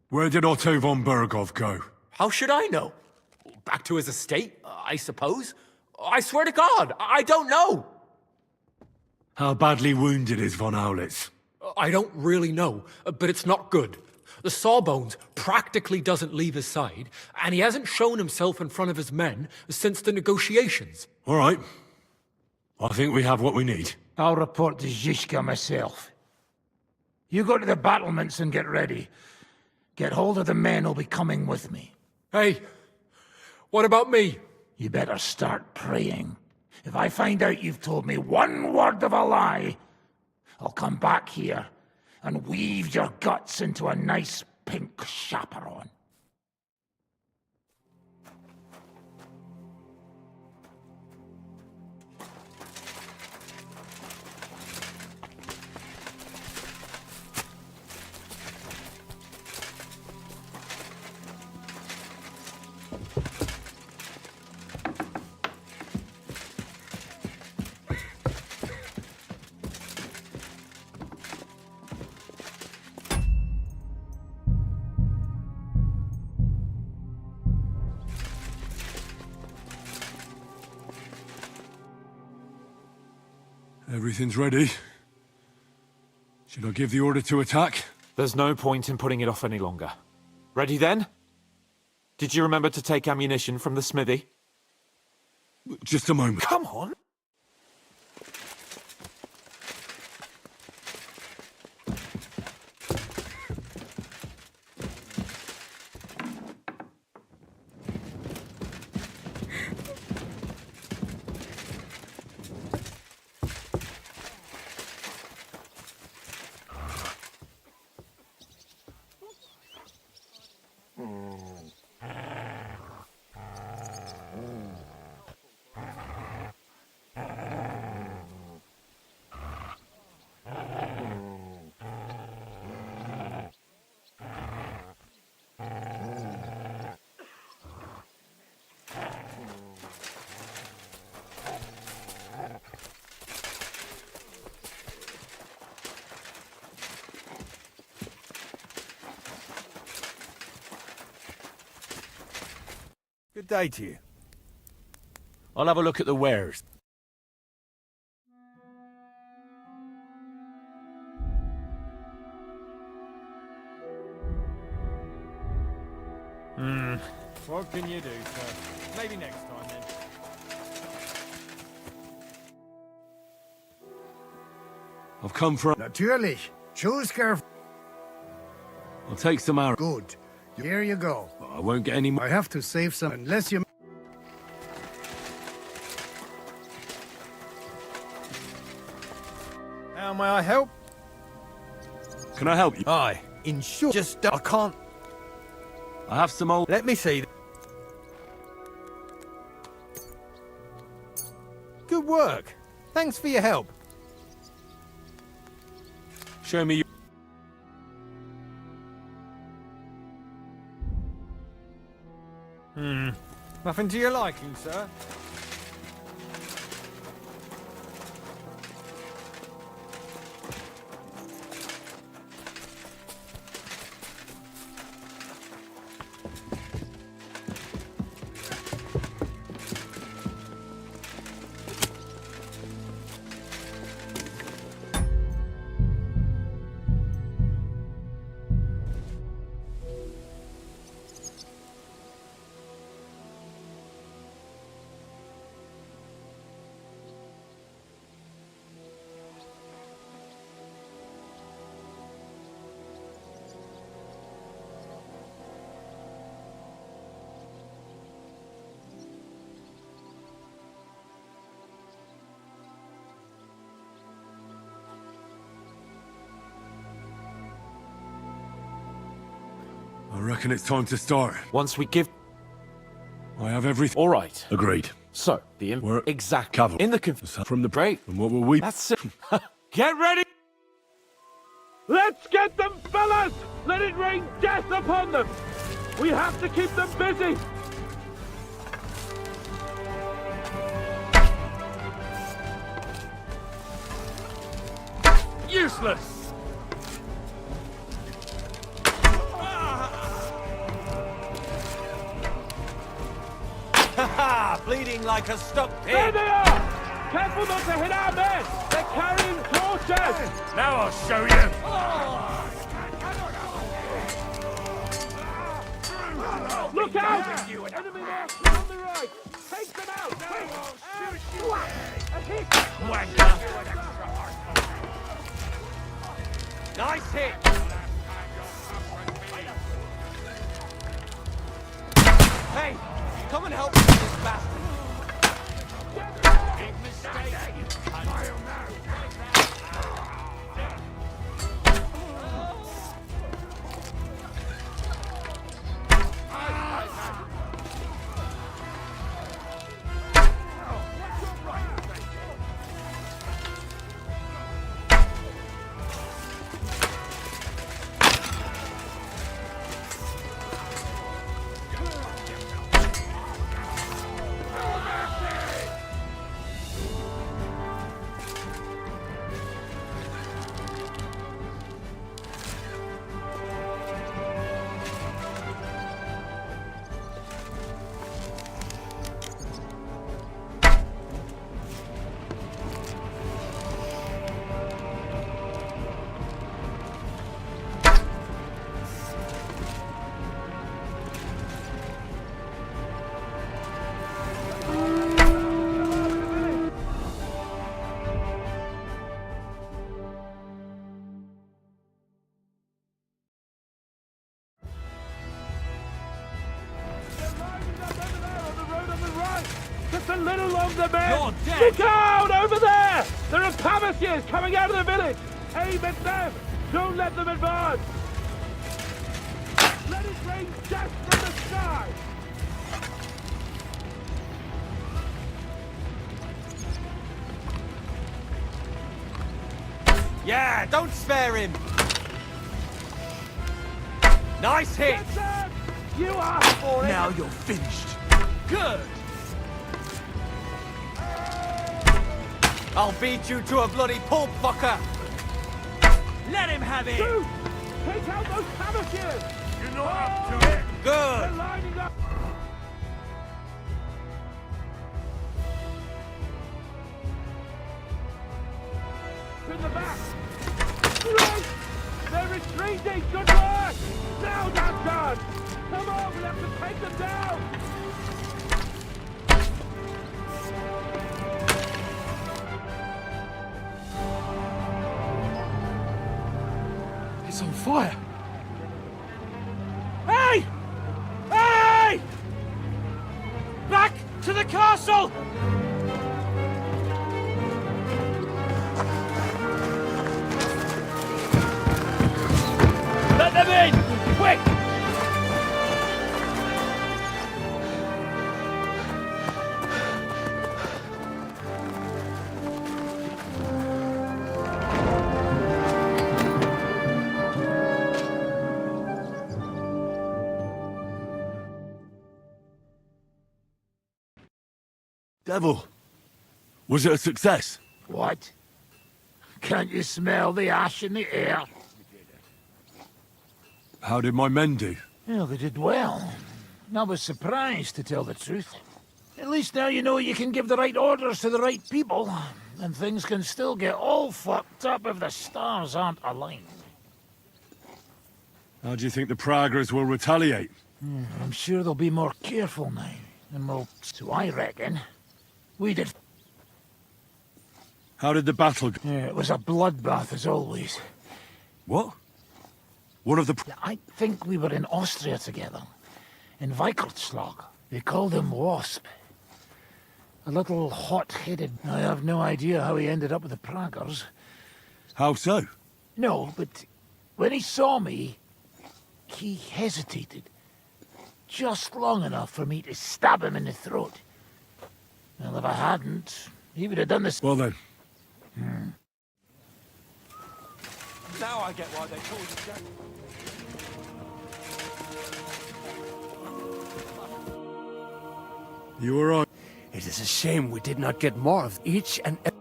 Where did Otto von Berghoff go? How should I know? Back to his estate, I suppose? I swear to God, I don't know! How badly wounded is von Aulitz? I don't really know, but it's not good. The sawbones practically doesn't leave his side, and he hasn't shown himself in front of his men since the negotiations. All right. I think we have what we need. I'll report to Zizka myself. You go to the battlements and get ready. Get hold of the men who'll be coming with me. Hey, what about me? You better start praying. If I find out you've told me one word of a lie, I'll come back here and weave your guts into a nice pink chaperon. Everything's ready. Should I give the order to attack? There's no point in putting it off any longer. Ready then? Did you remember to take ammunition from the smithy? Just a moment. Come on! Good day to you. I'll have a look at the wares. What can you do, sir? Maybe next time, then. I've come for... Natürlich. Choose careful. I'll take some arrows. Good. Here you go. I won't get any more. I have to save some unless you... How may I help? Can I help you? Aye. In short, just I can't... I have some old... Let me see. Good work. Thanks for your help. Show me your... Nothing to your liking, sir? reckon it's time to start. Once we give... I have everything. All right. Agreed. So, the... We're exact... cavalry. In the... From the... Great. And what will we... That's it. Get ready! Let's get them, fellas! Let it rain death upon them! We have to keep them busy! Useless! Haha! Bleeding like a stuck pig! There they are! Careful not to hit our men! They're carrying torches! Now I'll show you! Look out! Enemy marksman on the right! Take them out! Quick! A hit! Nice hit! Hey! Come and help me with this bastard! Big mistake! Just a little longer, men! You're dead! Look out! Over there! There are Pavasiers coming out of the village! Aim at them! Don't let them advance! Let it rain death from the sky! Yeah, don't spare him! Nice hit! Get them! You asked for it! Now you're finished. Good! I'll beat you to a bloody pulp, fucker! Let him have it! Shoot! Take out those Pavasiers! You're not up to it! Good! They're lining up! In the back! Right! They're retreating! Good work! Now that's done! Come on, we'll have to take them down! It's on fire. Hey! Hey! Back to the castle! Let them in! Quick! Devil. Was it a success? What? Can't you smell the ash in the air? How did my men do? Well, they did well. I was surprised, to tell the truth. At least now you know you can give the right orders to the right people, and things can still get all fucked up if the stars aren't aligned. How do you think the Praggers will retaliate? I'm sure they'll be more careful now, and we'll... So I reckon we did... How did the battle go? Yeah, it was a bloodbath as always. What? One of the... I think we were in Austria together. In Weikertslag. They called him Wasp. A little hot-headed. I have no idea how he ended up with the Praggers. How so? No, but when he saw me, he hesitated. Just long enough for me to stab him in the throat. Well, if I hadn't, he would have done this. Well then. Now I get why they call you Jack. You alright? It is a shame we did not get more of each and every...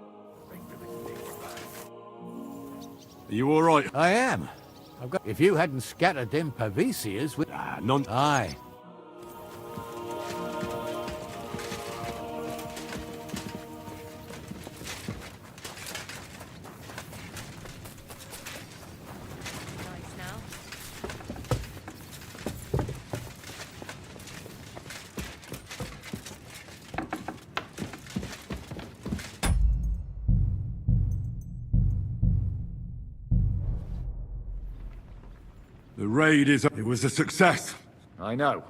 You alright? I am. If you hadn't scattered them Pavesias with... none. Aye. The raid it was a success. I know.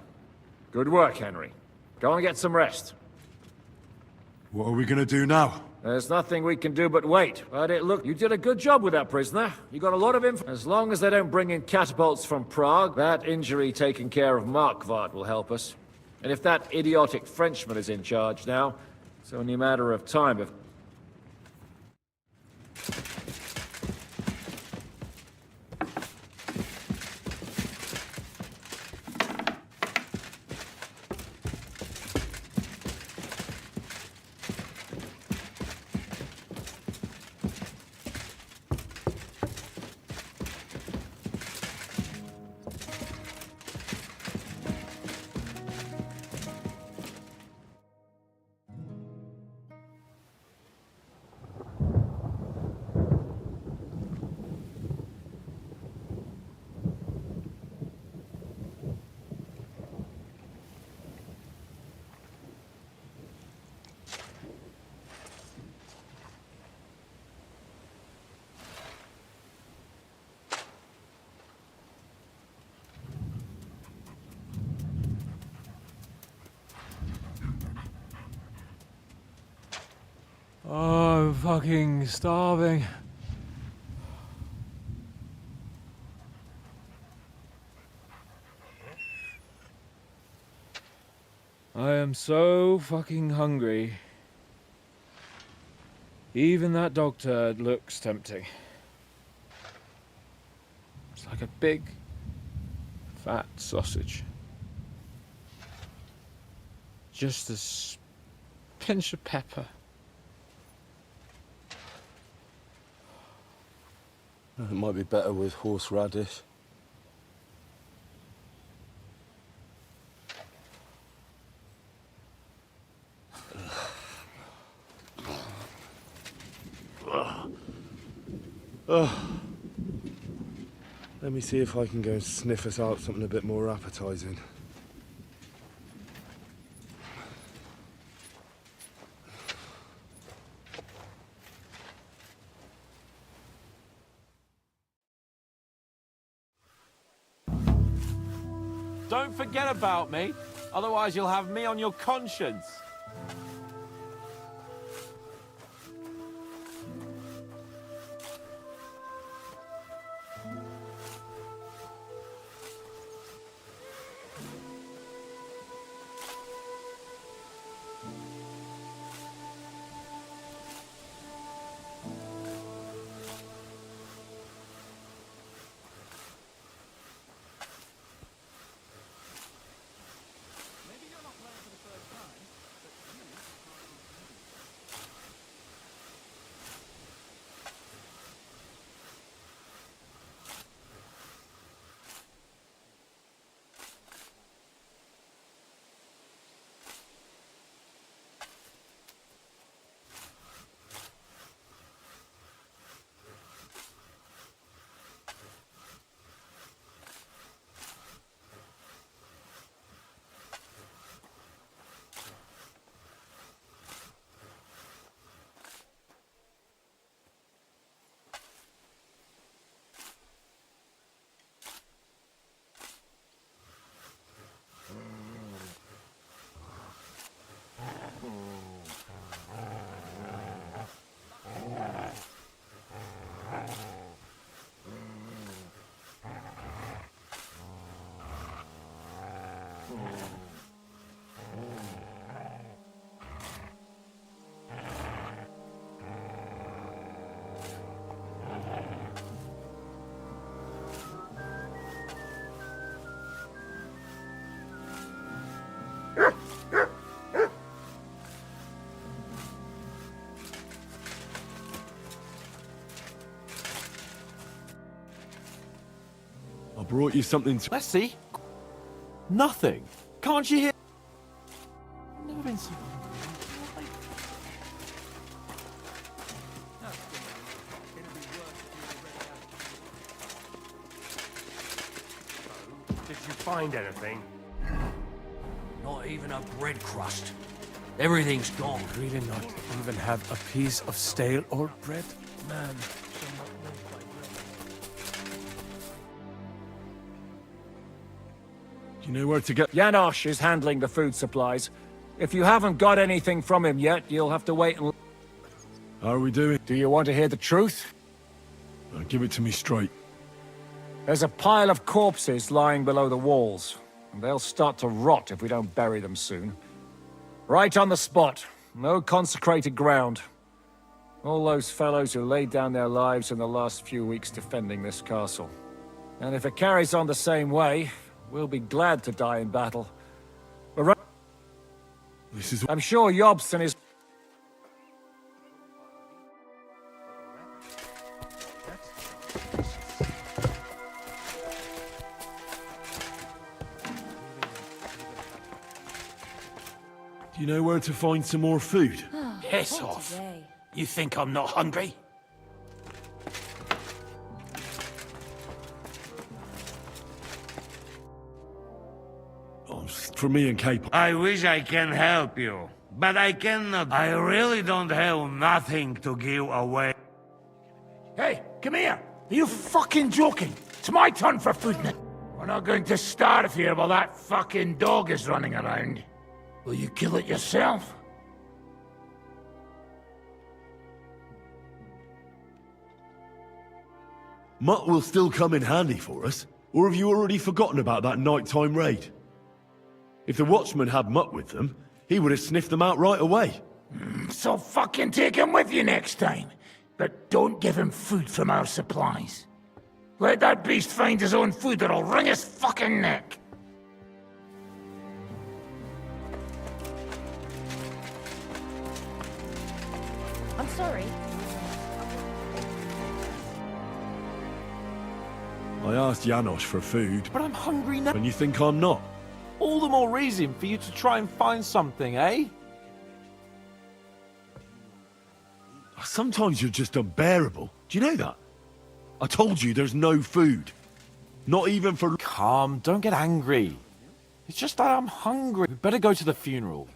Good work, Henry. Go and get some rest. What are we gonna do now? There's nothing we can do but wait. But look, you did a good job with that prisoner. You got a lot of info. As long as they don't bring in catapults from Prague, that injury taken care of Markvart will help us. And if that idiotic Frenchman is in charge now, it's only a matter of time if... Oh, I'm fucking starving. I am so fucking hungry. Even that dog turd looks tempting. It's like a big, fat sausage. Just a pinch of pepper. It might be better with horseradish. Let me see if I can go and sniff us out something a bit more appetizing. Don't forget about me, otherwise you'll have me on your conscience. brought you something to... Let's see. Nothing. Can't you hear? Never been so... Did you find anything? Not even a bread crust. Everything's gone. Really not even have a piece of stale old bread? Man, Do you know where to get... Janosch is handling the food supplies. If you haven't got anything from him yet, you'll have to wait and... How are we doing? Do you want to hear the truth? Give it to me straight. There's a pile of corpses lying below the walls. And they'll start to rot if we don't bury them soon. Right on the spot. No consecrated ground. All those fellows who laid down their lives in the last few weeks defending this castle. And if it carries on the same way, we'll be glad to die in battle. But right... This is... I'm sure Jobst and his... Do you know where to find some more food? Piss off. You think I'm not hungry? Oh, it's for me and Cape. I wish I can help you, but I cannot. I really don't have nothing to give away. Hey, come here. Are you fucking joking? It's my turn for food now. We're not going to starve here while that fucking dog is running around. Will you kill it yourself? Mutt will still come in handy for us. Or have you already forgotten about that nighttime raid? If the watchman had Mutt with them, he would have sniffed them out right away. So fucking take him with you next time. But don't give him food from our supplies. Let that beast find his own food or I'll wring his fucking neck. I'm sorry. I asked Janosch for food. But I'm hungry now. And you think I'm not? All the more reason for you to try and find something, eh? Sometimes you're just unbearable. Do you know that? I told you there's no food. Not even for... Calm, don't get angry. It's just that I'm hungry. We better go to the funeral.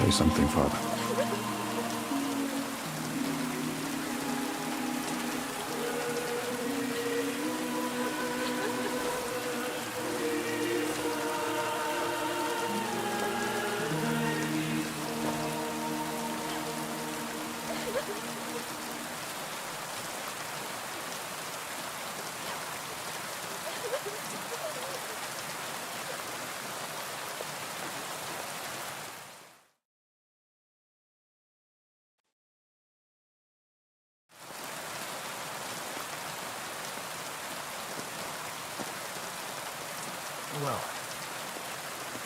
Say something, Father. Well,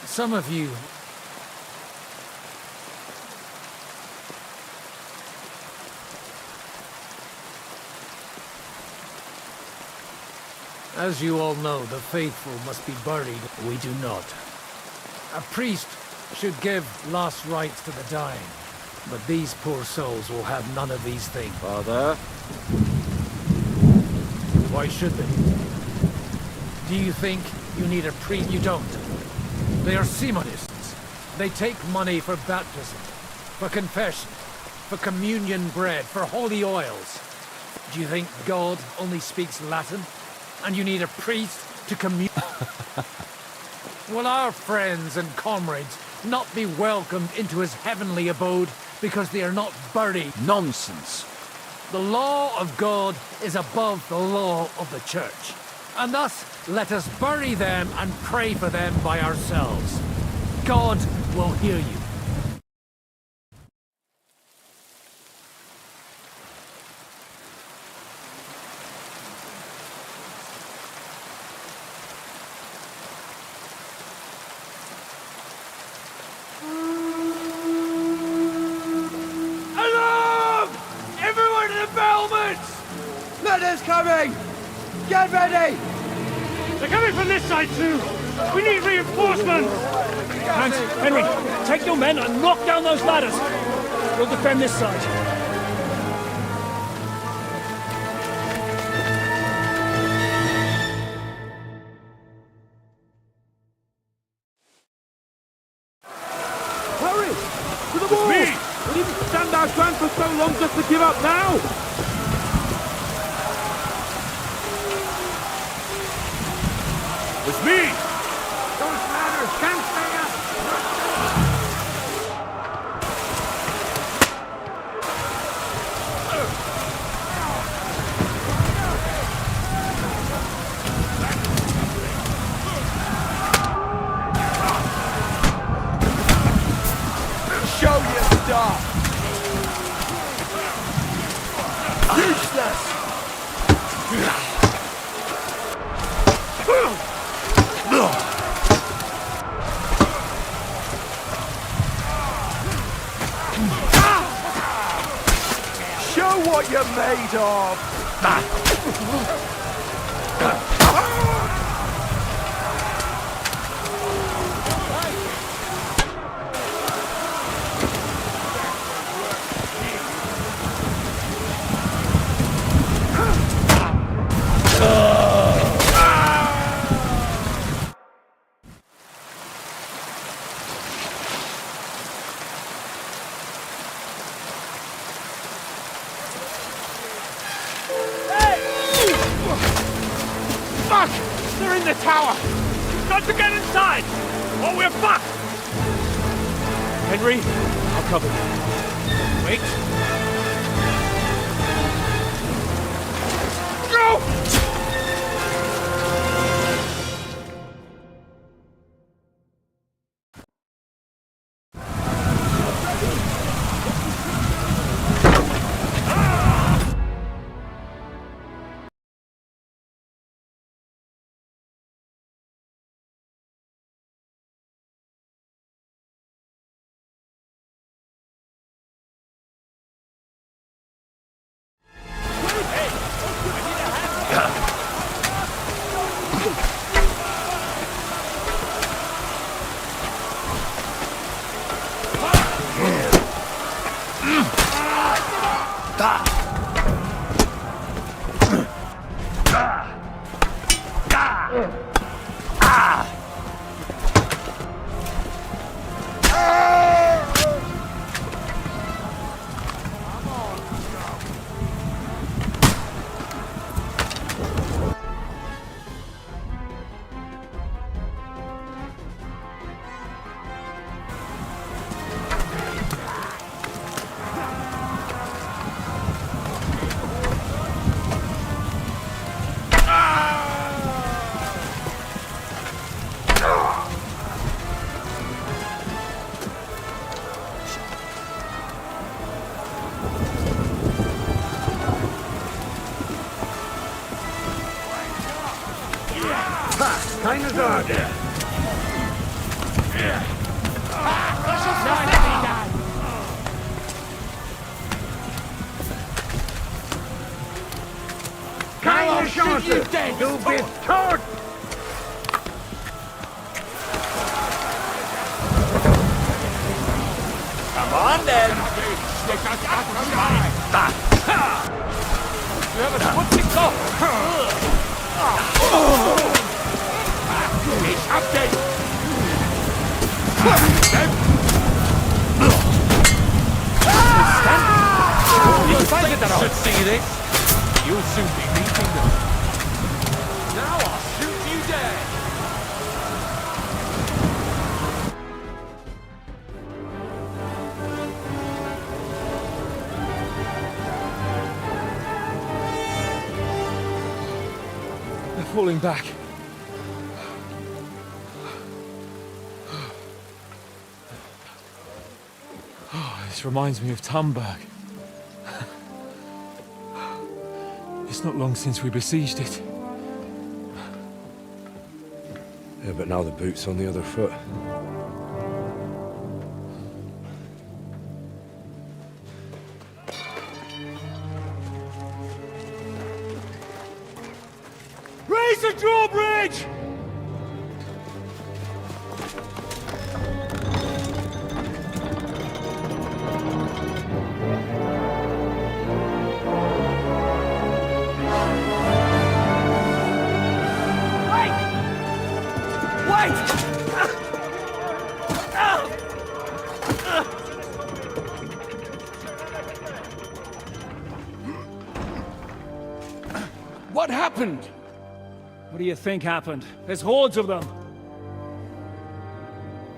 some of you... As you all know, the faithful must be buried. We do not. A priest should give last rites to the dying, but these poor souls will have none of these things. Father? Why should they? Do you think you need a priest? You don't. They are Simonists. They take money for baptism, for confession, for communion bread, for holy oils. Do you think God only speaks Latin? And you need a priest to commune? Will our friends and comrades not be welcomed into his heavenly abode because they are not buried? Nonsense. The law of God is above the law of the church. And thus, let us bury them and pray for them by ourselves. God will hear you. Alarm! Everyone to the battlements! Letters coming! Get ready! They're coming from this side too! We need reinforcements! Hans, Henry, take your men and knock down those ladders! We'll defend this side. Hurry! To the wall! We didn't stand our ground for so long just to give up now! It's me! Those ladders can't stay up! Show your stuff! Useless! Show what you're made of! Fuck! They're in the tower! We've got to get inside! Or we're fucked! Henry, I'll cover you. Wait. Go! Kind of dog. Keine Chance! Du bist tot! Come on then! What's it called? Ich hab dich! You should see this. You'll soon be meeting them. Now I'll shoot you dead. pulling back. Oh, this reminds me of Tumberg. It's not long since we besieged it. Yeah, but now the boot's on the other foot. Raise the drawbridge! What happened? What do you think happened? There's hordes of them.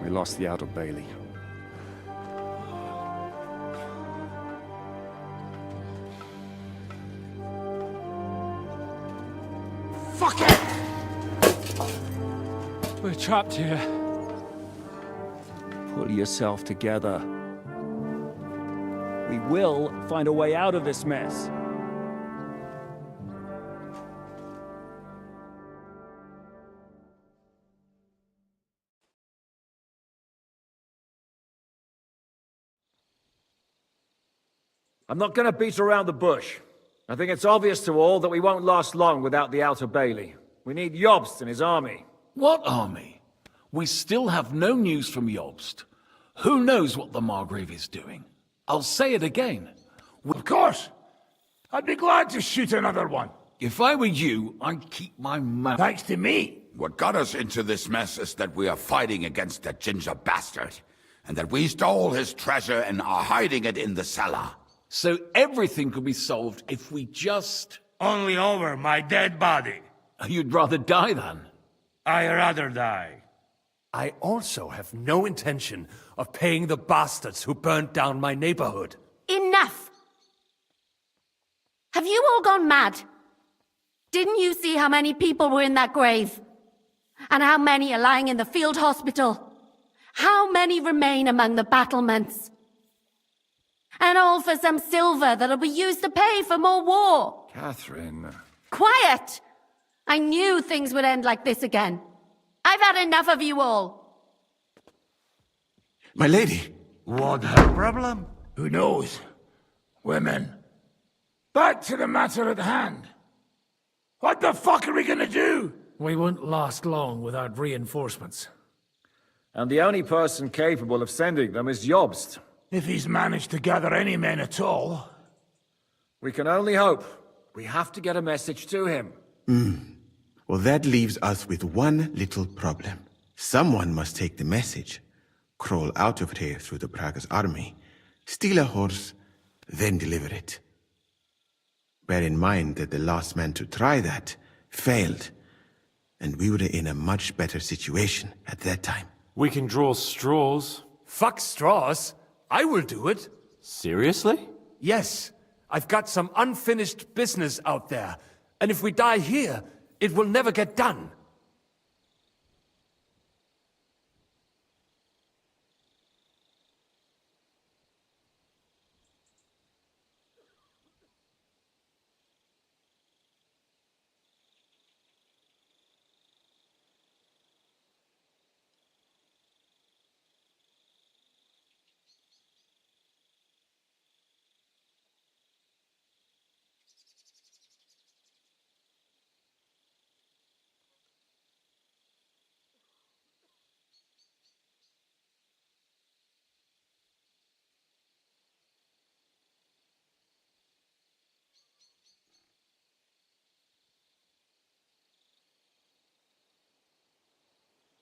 We lost the Outer Bailey. Fuck it! We're trapped here. Pull yourself together. We will find a way out of this mess. I'm not going to beat around the bush. I think it's obvious to all that we won't last long without the Outer Bailey. We need Jobst and his army. What army? We still have no news from Jobst. Who knows what the Margrave is doing? I'll say it again. Of course. I'd be glad to shoot another one. If I were you, I'd keep my mouth. Thanks to me. What got us into this mess is that we are fighting against that ginger bastard, and that we stole his treasure and are hiding it in the cellar. So everything could be solved if we just... Only over my dead body. You'd rather die then? I'd rather die. I also have no intention of paying the bastards who burnt down my neighborhood. Enough! Have you all gone mad? Didn't you see how many people were in that grave? And how many are lying in the field hospital? How many remain among the battlements? And all for some silver that'll be used to pay for more war. Catherine... Quiet! I knew things would end like this again. I've had enough of you all. My lady! What her problem? Who knows? Women. Back to the matter at hand. What the fuck are we gonna do? We won't last long without reinforcements. And the only person capable of sending them is Jobst. If he's managed to gather any men at all. We can only hope. We have to get a message to him. Well, that leaves us with one little problem. Someone must take the message, crawl out of here through the Braga's army, steal a horse, then deliver it. Bear in mind that the last man to try that failed, and we were in a much better situation at that time. We can draw straws. Fuck straws. I will do it. Seriously? Yes. I've got some unfinished business out there. And if we die here, it will never get done.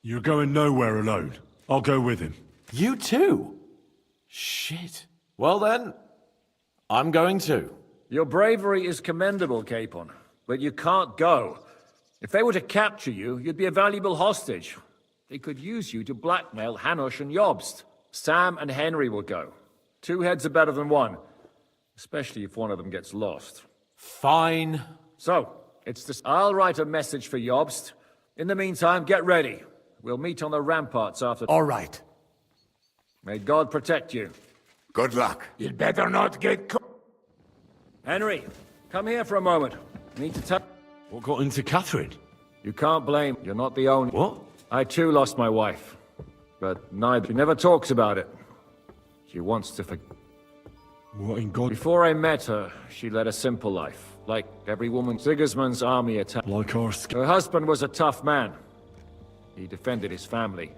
You're going nowhere alone. I'll go with him. You too? Shit. Well then, I'm going too. Your bravery is commendable, Capon, but you can't go. If they were to capture you, you'd be a valuable hostage. They could use you to blackmail Hanush and Jobst. Sam and Henry will go. 2 heads are better than 1, especially if one of them gets lost. Fine. So, It's this. I'll write a message for Jobst. In the meantime, get ready. We'll meet on the ramparts after. All right. May God protect you. Good luck. You'd better not get caught. Henry, come here for a moment. Need to tell. What got into Catherine? You can't blame. You're not the only. What? I too lost my wife. But neither. She never talks about it. She wants to forget. What in God? Before I met her, she led a simple life. Like every woman. Sigismund's army attacked. Like ours. Her husband was a tough man. He defended his family.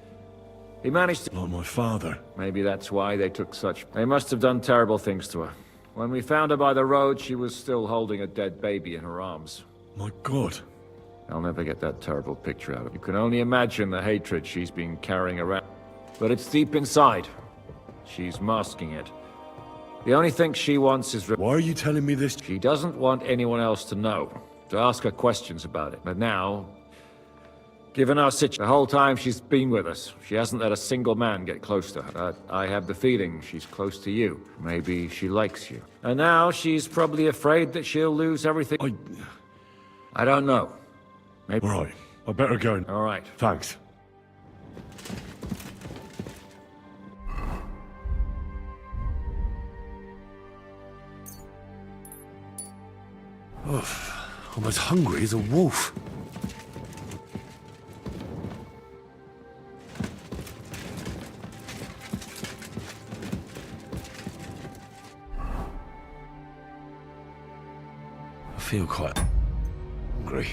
He managed to... Like my father. Maybe that's why they took such... They must have done terrible things to her. When we found her by the road, she was still holding a dead baby in her arms. My God. I'll never get that terrible picture out of her. You can only imagine the hatred she's been carrying around. But it's deep inside. She's masking it. The only thing she wants is... Why are you telling me this? She doesn't want anyone else to know. To ask her questions about it. But now... Given our situation, the whole time she's been with us, she hasn't let a single man get close to her. I have the feeling she's close to you. Maybe she likes you. And now she's probably afraid that she'll lose everything. I don't know. Maybe. All right. I better go. All right. Thanks. I'm as hungry as a wolf. I feel quite hungry.